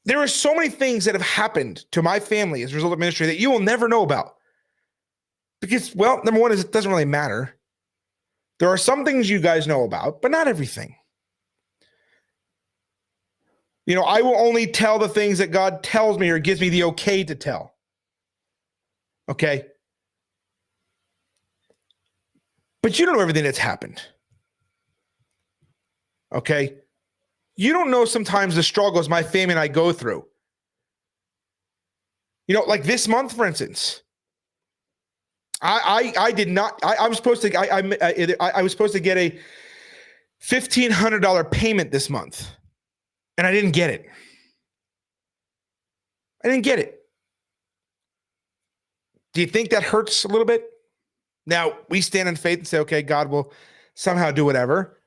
There are so many things that have happened to my family as a result of ministry that you will never know about. Because, well, number one is it doesn't really matter. There are some things you guys know about, but not everything. You know, I will only tell the things that God tells me or gives me the okay to tell. Okay? But you don't know everything that's happened. Okay? You don't know sometimes the struggles my family and I go through. You know, like this month, for instance, I did not. I was supposed to. I was supposed to get a $1,500 payment this month, and I didn't get it. I didn't get it. Do you think that hurts a little bit? Now we stand in faith and say, okay, God will somehow do whatever,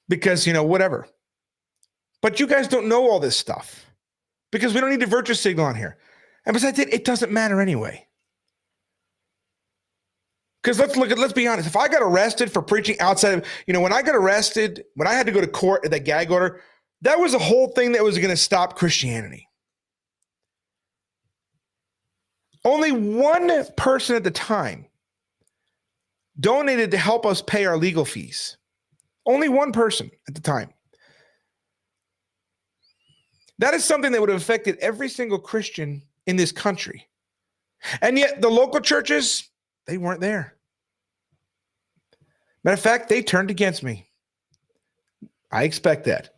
because whatever. But you guys don't know all this stuff because we don't need a virtue signal on here, and besides it doesn't matter anyway. Because let's be honest. If I got arrested for preaching outside of, when I got arrested, when I had to go to court at that gag order, that was a whole thing that was going to stop Christianity. Only one person at the time donated to help us pay our legal fees. Only one person at the time. That is something that would have affected every single Christian in this country. And yet the local churches, they weren't there. Matter of fact, they turned against me. I expect that.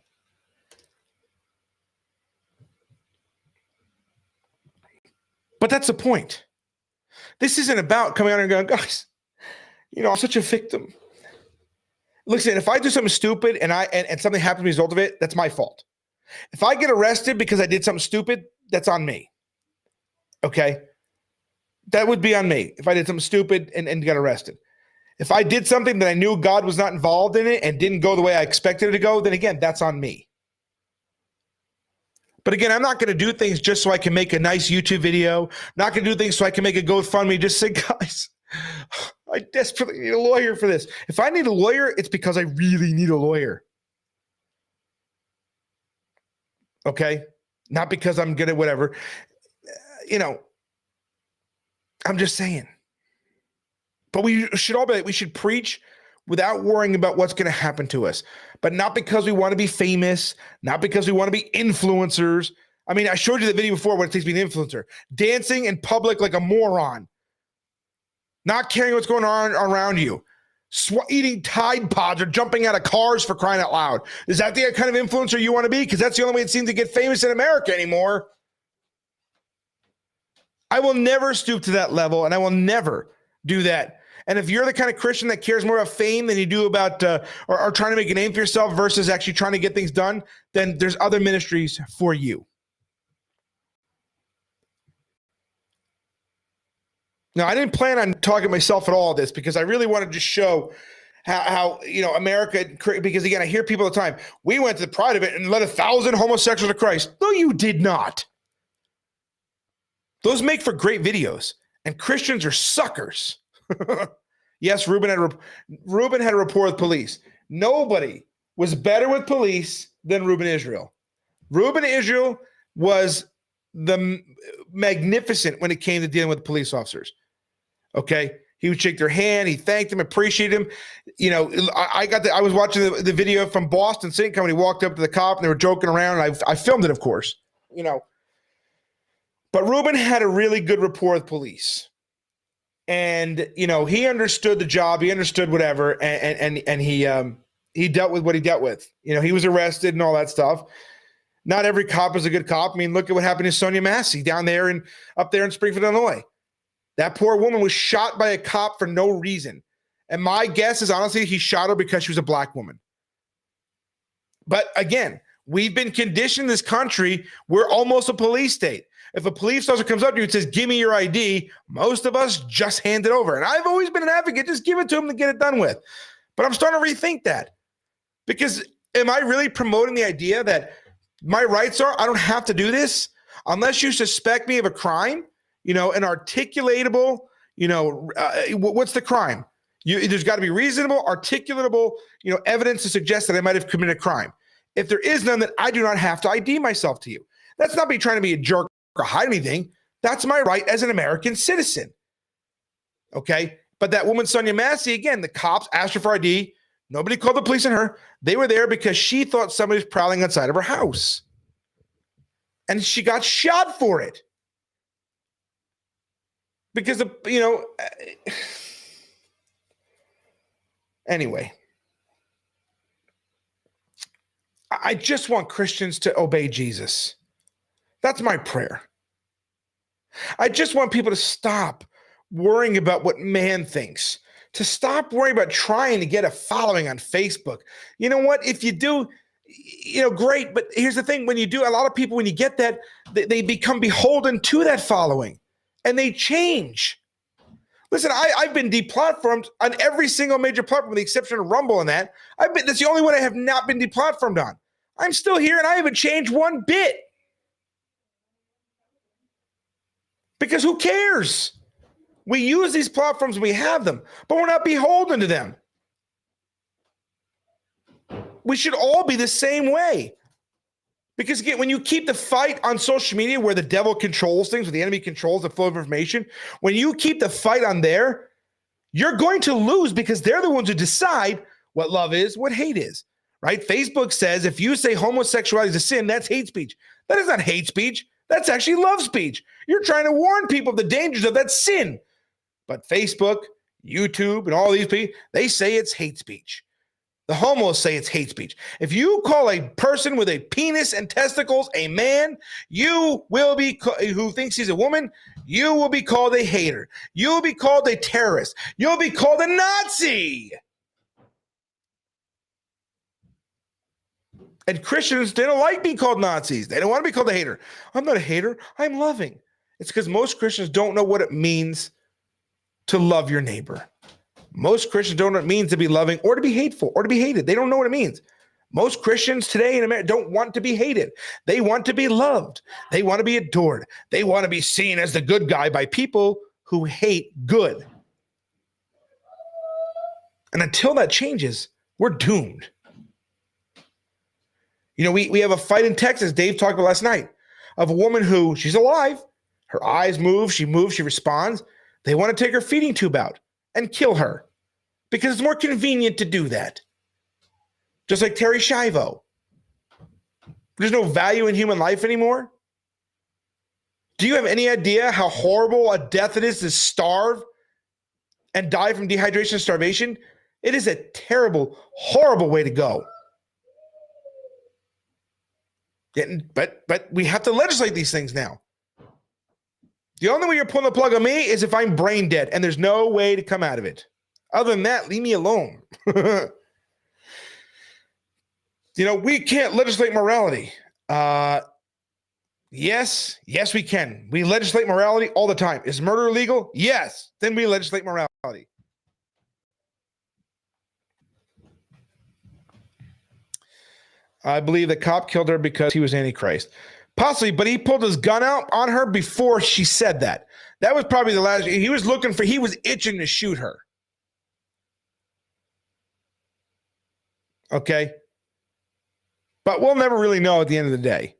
But that's the point. This isn't about coming out and going, guys, I'm such a victim. Listen, if I do something stupid and something happens as a result of it, that's my fault. If I get arrested because I did something stupid, that's on me. Okay? That would be on me if I did something stupid and got arrested. If I did something that I knew God was not involved in it and didn't go the way I expected it to go, then again, that's on me. But again, I'm not going to do things just so I can make a nice YouTube video. I'm not going to do things so I can make a GoFundMe. Just say, guys, I desperately need a lawyer for this. If I need a lawyer, it's because I really need a lawyer. Okay? Not because I'm good at whatever. I'm just saying. But we should preach without worrying about what's going to happen to us. But not because we want to be famous, not because we want to be influencers. I mean, I showed you the video before what it takes to be an influencer. Dancing in public like a moron. Not caring what's going on around you. Eating Tide Pods or jumping out of cars for crying out loud. Is that the kind of influencer you want to be? Because that's the only way it seems to get famous in America anymore. I will never stoop to that level, and I will never do that. And if you're the kind of Christian that cares more about fame than you do about or trying to make a name for yourself versus actually trying to get things done, then there's other ministries for you. Now, I didn't plan on talking myself at all this because I really wanted to show how America, because again, I hear people all the time, we went to the pride event and led 1,000 homosexuals to Christ. No, you did not. Those make for great videos, and Christians are suckers. Yes, Reuben had a rapport with police. Nobody was better with police than Reuben Israel. Reuben Israel was the magnificent when it came to dealing with police officers. Okay, he would shake their hand, he thanked them, appreciated him. I was watching the video from Boston sitcom when he walked up to the cop and they were joking around, and I filmed it, of course. But Reuben had a really good rapport with police. And, he understood the job. He understood whatever. And he dealt with what he dealt with. He was arrested and all that stuff. Not every cop is a good cop. I mean, look at what happened to Sonia Massey up there in Springfield, Illinois. That poor woman was shot by a cop for no reason. And my guess is, honestly, he shot her because she was a black woman. But again, we've been conditioned in this country. We're almost a police state. If a police officer comes up to you and says, give me your ID, most of us just hand it over. And I've always been an advocate, just give it to them to get it done with. But I'm starting to rethink that. Because am I really promoting the idea that my rights are, I don't have to do this? Unless you suspect me of a crime, an articulatable, what's the crime? There's got to be reasonable, articulatable, evidence to suggest that I might have committed a crime. If there is none, then I do not have to ID myself to you. That's not me trying to be a jerk or hide anything. That's my right as an American citizen. Okay? But that woman, Sonia Massey, again, the cops asked her for ID. Nobody called the police on her. They were there because she thought somebody was prowling outside of her house. And she got shot for it. Because of, anyway. I just want Christians to obey Jesus. That's my prayer. I just want people to stop worrying about what man thinks, to stop worrying about trying to get a following on Facebook. You know what? If you do, great. But here's the thing. When you do, a lot of people, when you get that, they become beholden to that following and they change. Listen, I've been deplatformed on every single major platform, with the exception of Rumble and that. That's the only one I have not been deplatformed on. I'm still here and I haven't changed one bit. Because who cares? We use these platforms, we have them, but we're not beholden to them. We should all be the same way. Because again, when you keep the fight on social media where the devil controls things, where the enemy controls the flow of information, when you keep the fight on there, you're going to lose because they're the ones who decide what love is, what hate is, right? Facebook says if you say homosexuality is a sin, that's hate speech. That is not hate speech. That's actually love speech. You're trying to warn people of the dangers of that sin. But Facebook, YouTube, and all these people, they say it's hate speech. The homos say it's hate speech. If you call a person with a penis and testicles a man, you will be, who thinks he's a woman, you will be called a hater. You will be called a terrorist. You'll be called a Nazi. And Christians, they don't like being called Nazis. They don't want to be called a hater. I'm not a hater. I'm loving. It's because most Christians don't know what it means to love your neighbor. Most Christians don't know what it means to be loving or to be hateful or to be hated. They don't know what it means. Most Christians today in America don't want to be hated. They want to be loved. They want to be adored. They want to be seen as the good guy by people who hate good. And until that changes, we're doomed. We have a fight in Texas, Dave talked about last night, of a woman who, she's alive. Her eyes move, she responds. They want to take her feeding tube out and kill her because it's more convenient to do that. Just like Terry Schiavo. There's no value in human life anymore. Do you have any idea how horrible a death it is to starve and die from dehydration and starvation? It is a terrible, horrible way to go. But we have to legislate these things now. The only way you're pulling the plug on me is if I'm brain dead, and there's no way to come out of it. Other than that, leave me alone. We can't legislate morality. Yes, we can. We legislate morality all the time. Is murder illegal? Yes. Then we legislate morality. I believe the cop killed her because he was Antichrist. Possibly, but he pulled his gun out on her before she said that. That was probably the last. He was itching to shoot her. Okay. But we'll never really know at the end of the day.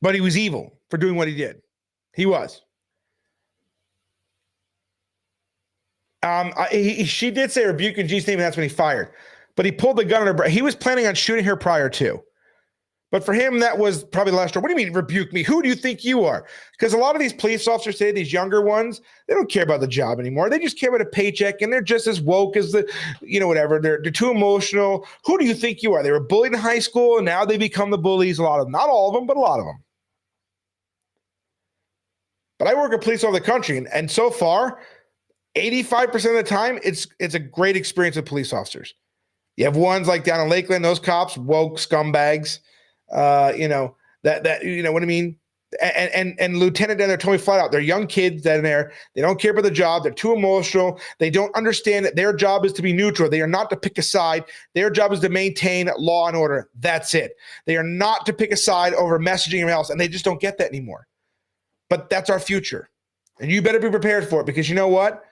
But he was evil for doing what he did. He was. She did say rebuke in Jesus' name, and that's when he fired. But he pulled the gun on her. He was planning on shooting her prior to. But for him, that was probably the last straw. What do you mean rebuke me? Who do you think you are? Because a lot of these police officers today, these younger ones, they don't care about the job anymore. They just care about a paycheck, and they're just as woke as whatever. They're too emotional. Who do you think you are? They were bullied in high school, and now they become the bullies. A lot of them. Not all of them, but a lot of them. But I work at police all over the country, and so far, 85% of the time, it's a great experience with police officers. You have ones like down in Lakeland, those cops, woke scumbags. You know what I mean? And Lieutenant down there told me flat out, they're young kids down there. They don't care about the job. They're too emotional. They don't understand that their job is to be neutral. They are not to pick a side. Their job is to maintain law and order. That's it. They are not to pick a side over messaging or else. And they just don't get that anymore. But that's our future. And you better be prepared for it, because you know what?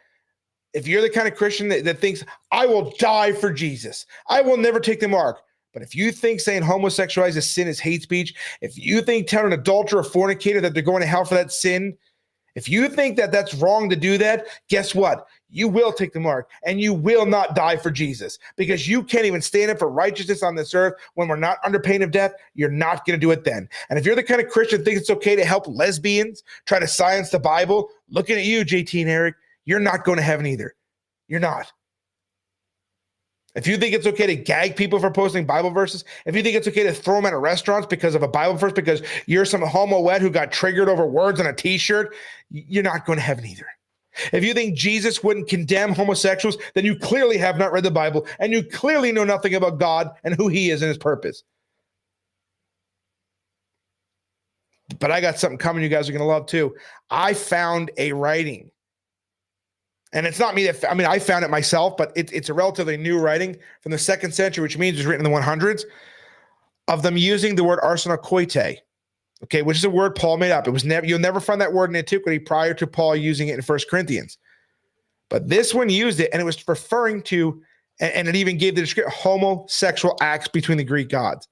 If you're the kind of Christian that thinks, I will die for Jesus, I will never take the mark. But if you think saying homosexuality is sin is hate speech, if you think telling an adulterer or fornicator that they're going to hell for that sin, if you think that that's wrong to do that, guess what? You will take the mark, and you will not die for Jesus, because you can't even stand up for righteousness on this earth when we're not under pain of death. You're not going to do it then. And if you're the kind of Christian that thinks it's okay to help lesbians try to silence the Bible, looking at you, JT and Eric, you're not going to heaven either. You're not. If you think it's okay to gag people for posting Bible verses, if you think it's okay to throw them out of restaurants because of a Bible verse, because you're some homo wet who got triggered over words on a t-shirt, you're not going to heaven either. If you think Jesus wouldn't condemn homosexuals, then you clearly have not read the Bible, and you clearly know nothing about God and who he is and his purpose. But I got something coming you guys are going to love too. I found a writing. And it's not me I found it myself, but it's a relatively new writing from the 2nd century, which means it was written in the 100s, of them using the word arsenokoite, okay, which is a word Paul made up. It was you'll never find that word in antiquity prior to Paul using it in 1 Corinthians. But this one used it, and it was referring to, and it even gave the description, homosexual acts between the Greek gods.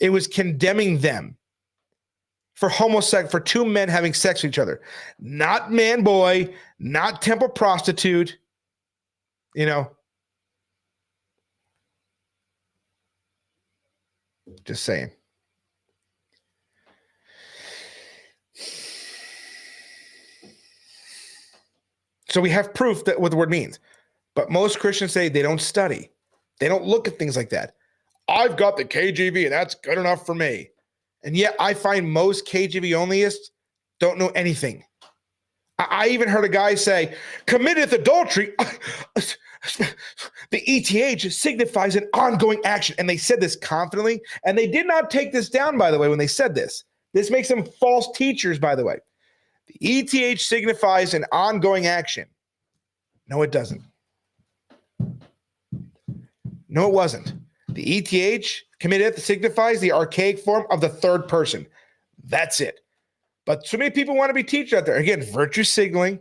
It was condemning them for two men having sex with each other. Not man boy, not temple prostitute, Just saying. So we have proof that what the word means. But most Christians say they don't study. They don't look at things like that. I've got the KJV, and that's good enough for me. And yet I find most KJV onlyists don't know anything. I even heard a guy say, committeth adultery. The ETH signifies an ongoing action. And they said this confidently. And they did not take this down, by the way, when they said this. This makes them false teachers, by the way. The ETH signifies an ongoing action. No, it doesn't. No, it wasn't. The ETH, committeth, signifies the archaic form of the third person. That's it. But so many people want to be teachers out there. Again, virtue signaling.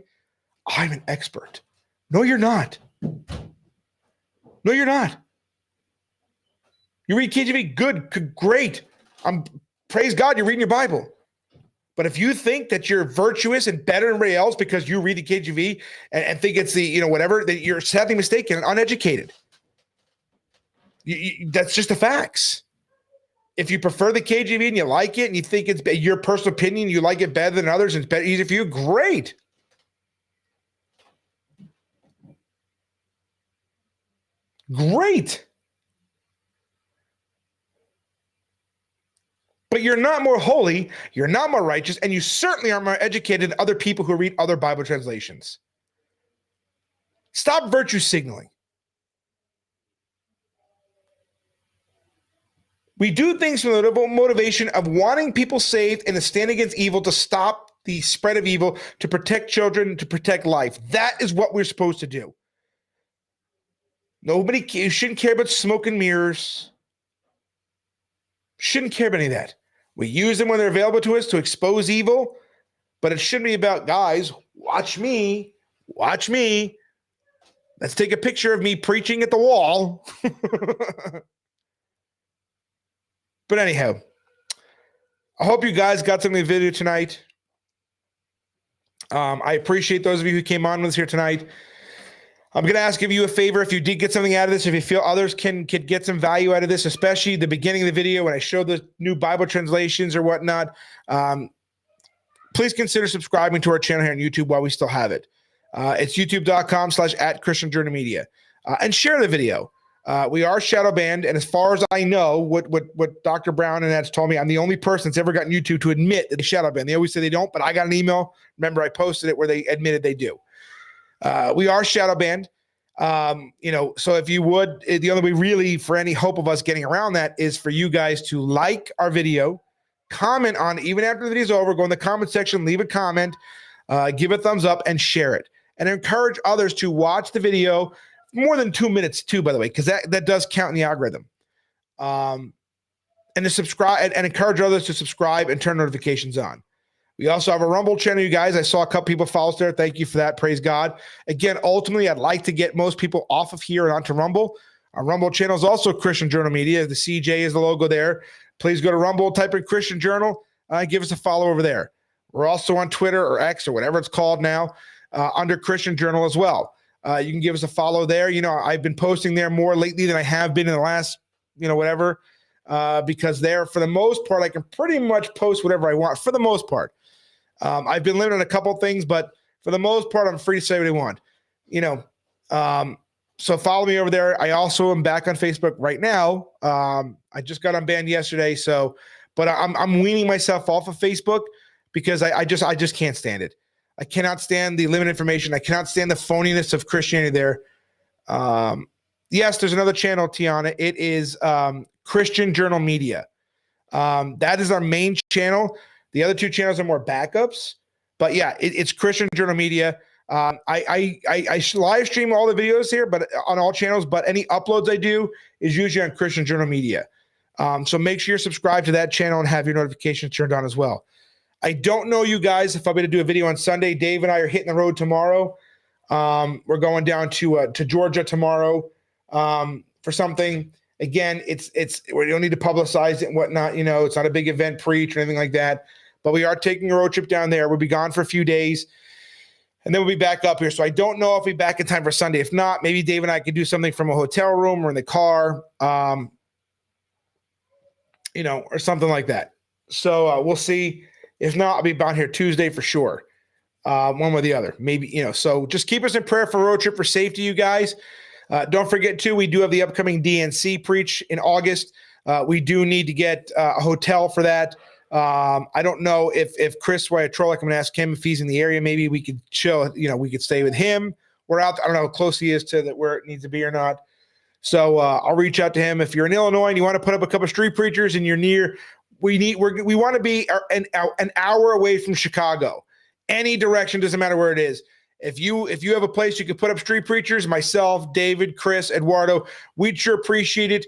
I'm an expert. No, you're not. No, you're not. You read KJV, good, great. Praise God, you're reading your Bible. But if you think that you're virtuous and better than everybody else because you read the KJV and think it's the, whatever, that you're sadly mistaken and uneducated. That's just the facts. If you prefer the KJV and you like it and you think it's your personal opinion, you like it better than others, and it's better, easier for you, great. Great. But you're not more holy, you're not more righteous, and you certainly are more educated than other people who read other Bible translations. Stop virtue signaling. We do things from the motivation of wanting people saved and to stand against evil, to stop the spread of evil, to protect children, to protect life. That is what we're supposed to do. You shouldn't care about smoke and mirrors. Shouldn't care about any of that. We use them when they're available to us to expose evil, but it shouldn't be about, guys, watch me. Let's take a picture of me preaching at the wall. But anyhow, I hope you guys got something in the video tonight. I appreciate those of you who came on with us here tonight. I'm going to ask of you a favor. If you did get something out of this, if you feel others can get some value out of this, especially the beginning of the video when I showed the new Bible translations or whatnot, please consider subscribing to our channel here on YouTube while we still have it. It's youtube.com/@ChristianJourneyMedia. And share the video. We are shadow banned, and as far as I know, what Dr. Brown and that's told me, I'm the only person that's ever gotten YouTube to admit that they shadow banned. They always say they don't, but I got an email. Remember, I posted it where they admitted they do. We are shadow banned. So if you would, the only way really for any hope of us getting around that is for you guys to like our video, comment on it, even after the video's over, go in the comment section, leave a comment, give a thumbs up, and share it. And encourage others to watch the video more than 2 minutes too, by the way, because that does count in the algorithm. And to subscribe and encourage others to subscribe and turn notifications on. We also have a Rumble channel, you guys. I saw a couple people follow us there. Thank you for that. Praise God. Again, ultimately, I'd like to get most people off of here and onto Rumble. Our Rumble channel is also Christian Journal Media. The CJ is the logo there. Please go to Rumble, type in Christian Journal, give us a follow over there. We're also on Twitter or X or whatever it's called now, under Christian Journal as well. You can give us a follow there. I've been posting there more lately than I have been in the last, whatever, because there, for the most part, I can pretty much post whatever I want for the most part. I've been limited on a couple of things, but for the most part, I'm free to say what I want. So follow me over there. I also am back on Facebook right now. I just got unbanned yesterday, but I'm weaning myself off of Facebook because I just can't stand it. I cannot stand the limited information. I cannot stand the phoniness of Christianity there. Yes, there's another channel, Tiana. It is Christian Journal Media. That is our main channel. The other two channels are more backups, but yeah, it's Christian Journal Media. I live stream all the videos here, but on all channels, but any uploads I do is usually on Christian Journal Media. So make sure you're subscribed to that channel and have your notifications turned on as well. I don't know, you guys, if I'm going to do a video on Sunday. Dave and I are hitting the road tomorrow. We're going down to Georgia tomorrow for something. Again, we don't need to publicize it and whatnot. It's not a big event preach or anything like that. But we are taking a road trip down there. We'll be gone for a few days, and then we'll be back up here. So I don't know if we'll be back in time for Sunday. If not, maybe Dave and I could do something from a hotel room or in the car, or something like that. So we'll see. If not, I'll be down here Tuesday for sure. One or the other, maybe, so just keep us in prayer for road trip for safety, you guys. Don't forget too, we do have the upcoming DNC preach in August. We do need to get a hotel for that. I don't know if Chris Wyatrolic, I'm going to ask him if he's in the area. Maybe we could chill, we could stay with him. We're out. I don't know how close he is to where it needs to be or not. So I'll reach out to him. If you're in Illinois and you want to put up a couple of street preachers and you're near, we want to be an hour away from Chicago. Any direction, doesn't matter where it is. If you have a place you could put up street preachers, myself, David, Chris, Eduardo, we'd sure appreciate it.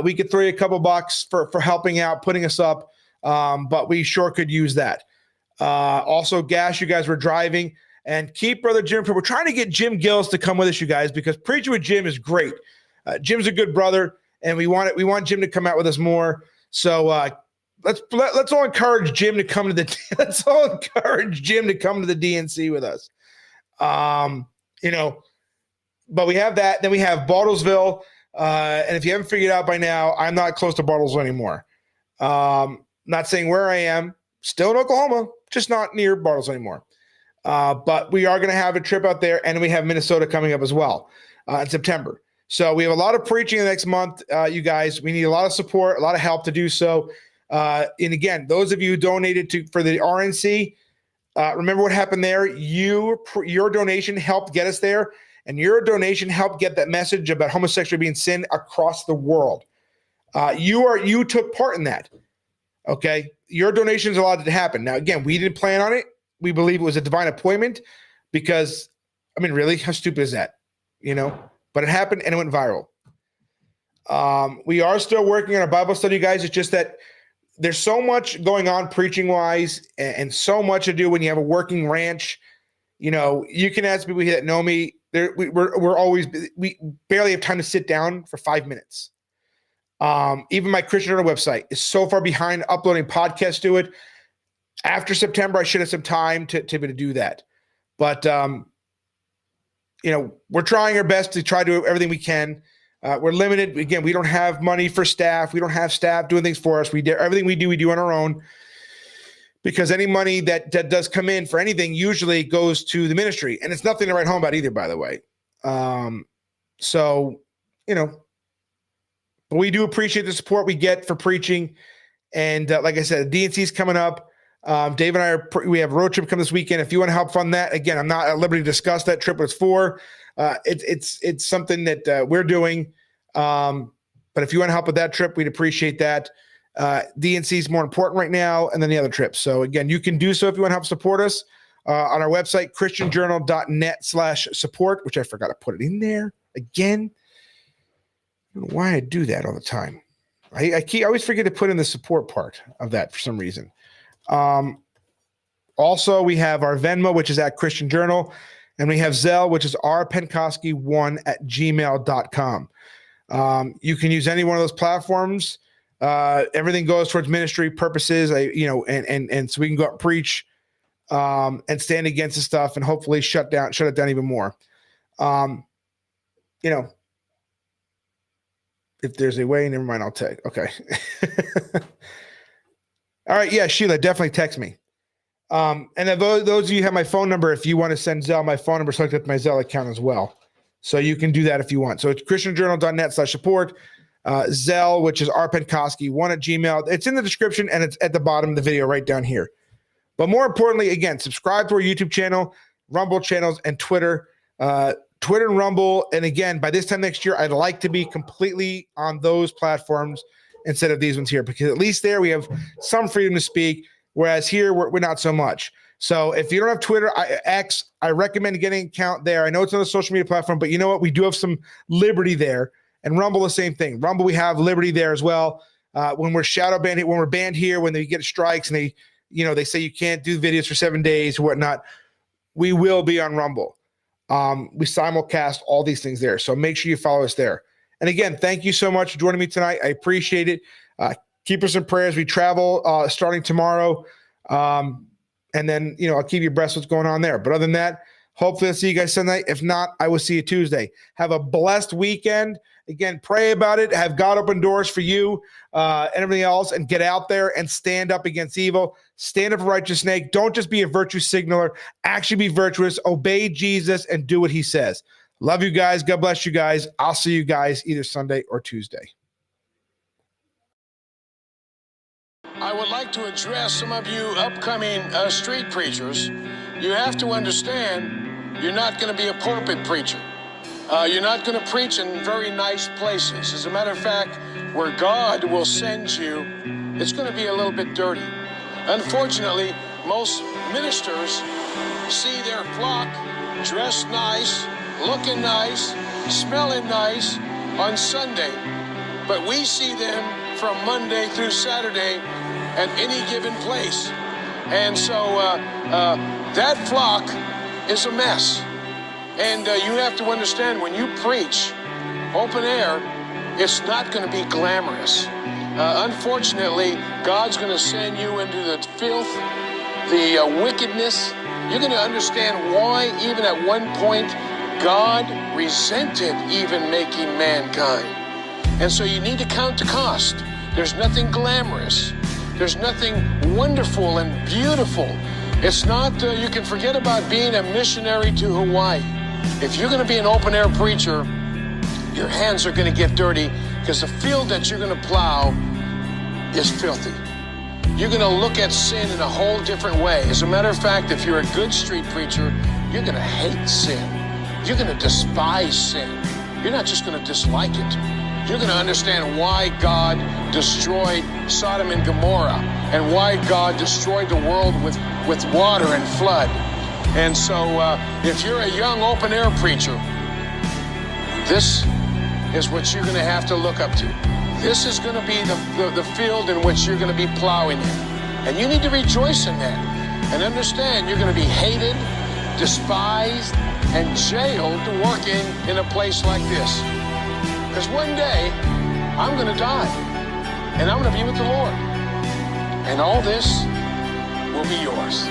We could throw you a couple bucks for helping out, putting us up. But we sure could use that. Also, gas, you guys were driving, and keep Brother Jim. We're trying to get Jim Gills to come with us, you guys, because preaching with Jim is great. Jim's a good brother, and we want Jim to come out with us more. So let's all encourage Jim to come to the DNC with us. But we have that. Then we have Bartlesville, and if you haven't figured out by now, I'm not close to Bartlesville anymore. Not saying where I am, still in Oklahoma, just not near Bartlesville anymore. But we are going to have a trip out there, and we have Minnesota coming up as well in September. So we have a lot of preaching the next month, you guys. We need a lot of support, a lot of help to do so. And again, those of you who donated for the RNC, remember what happened there. Your donation helped get us there, and your donation helped get that message about homosexuality being sin across the world. You took part in that. Okay, your donations allowed it to happen. Now, again, we didn't plan on it. We believe it was a divine appointment because, really, how stupid is that? But it happened and it went viral. We are still working on a Bible study, guys. It's just that there's so much going on preaching wise and so much to do when you have a working ranch. You can ask people that know me. We barely have time to sit down for 5 minutes. Even my Christian Journal website is so far behind uploading podcasts to it. After September, I should have some time to be able to do that. But, we're trying our best to try to do everything we can. We're limited. Again, we don't have money for staff. We don't have staff doing things for us. Everything we do on our own, because any money that does come in for anything usually goes to the ministry, and it's nothing to write home about either, by the way. But we do appreciate the support we get for preaching. And like I said, DNC is coming up. Dave and I we have a road trip coming this weekend. If you want to help fund that, again, I'm not at liberty to discuss that trip, what it's for. It's something that we're doing. But if you want to help with that trip, we'd appreciate that. DNC is more important right now, and then the other trips. So again, you can do so if you want to help support us on our website, christianjournal.net/support, which I forgot to put it in there again. I don't know why I do that all the time. I always forget to put in the support part of that for some reason. Also, we have our Venmo, which is at Christian Journal, and we have Zelle, which is rpenkoski1@gmail.com. You can use any one of those platforms. Everything goes towards ministry purposes, and so we can go out and preach and stand against the stuff and hopefully shut it down even more. If there's a way, never mind, I'll take. Okay. All right. Yeah, Sheila, definitely text me. And if those of you have my phone number, if you want to send Zelle, my phone number is hooked up to my Zelle account as well. So you can do that if you want. So it's christianjournal.net/support. Zelle, which is rpenkoski1@gmail. It's in the description and it's at the bottom of the video right down here. But more importantly, again, subscribe to our YouTube channel, Rumble channels, and Twitter. Twitter and Rumble. And again, by this time next year, I'd like to be completely on those platforms instead of these ones here, because at least there we have some freedom to speak, whereas here we're not so much. So if you don't have Twitter, X, I recommend getting an account there. I know it's on a social media platform, but you know what? We do have some liberty there. And Rumble, the same thing. Rumble, we have liberty there as well. When we're shadow banned, when we're banned here, when they get strikes and they say you can't do videos for 7 days or whatnot, we will be on Rumble. We simulcast all these things there. So make sure you follow us there. And again, thank you so much for joining me tonight. I appreciate it. Keep us in prayers. We travel starting tomorrow. And then, I'll keep you abreast of what's going on there. But other than that, hopefully I'll see you guys Sunday. If not, I will see you Tuesday. Have a blessed weekend. Again, pray about it. Have God open doors for you and everything else, and get out there and stand up against evil. Stand up for righteous snake. Don't just be a virtue signaler. Actually be virtuous. Obey Jesus and do what he says. Love you guys. God bless you guys. I'll see you guys either Sunday or Tuesday. I would like to address some of you upcoming street preachers. You have to understand, you're not going to be a pulpit preacher. You're not going to preach in very nice places. As a matter of fact, where God will send you, it's going to be a little bit dirty. Unfortunately, most ministers see their flock dressed nice, looking nice, smelling nice on Sunday, but we see them from Monday through Saturday at any given place. And so that flock is a mess. And you have to understand, when you preach open air, it's not going to be glamorous. Unfortunately, God's going to send you into the filth, the wickedness. You're going to understand why, even at one point, God resented even making mankind. And so you need to count the cost. There's nothing glamorous. There's nothing wonderful and beautiful. It's not, you can forget about being a missionary to Hawaii. If you're going to be an open-air preacher, your hands are going to get dirty, because the field that you're going to plow is filthy. You're going to look at sin in a whole different way. As a matter of fact, if you're a good street preacher, you're going to hate sin. You're going to despise sin. You're not just going to dislike it. You're going to understand why God destroyed Sodom and Gomorrah, and why God destroyed the world with water and flood. And so if you're a young open-air preacher, this is what you're going to have to look up to. This is going to be the field in which you're going to be plowing in. And you need to rejoice in that. And understand, you're going to be hated, despised, and jailed working in a place like this. Because one day, I'm going to die. And I'm going to be with the Lord. And all this will be yours.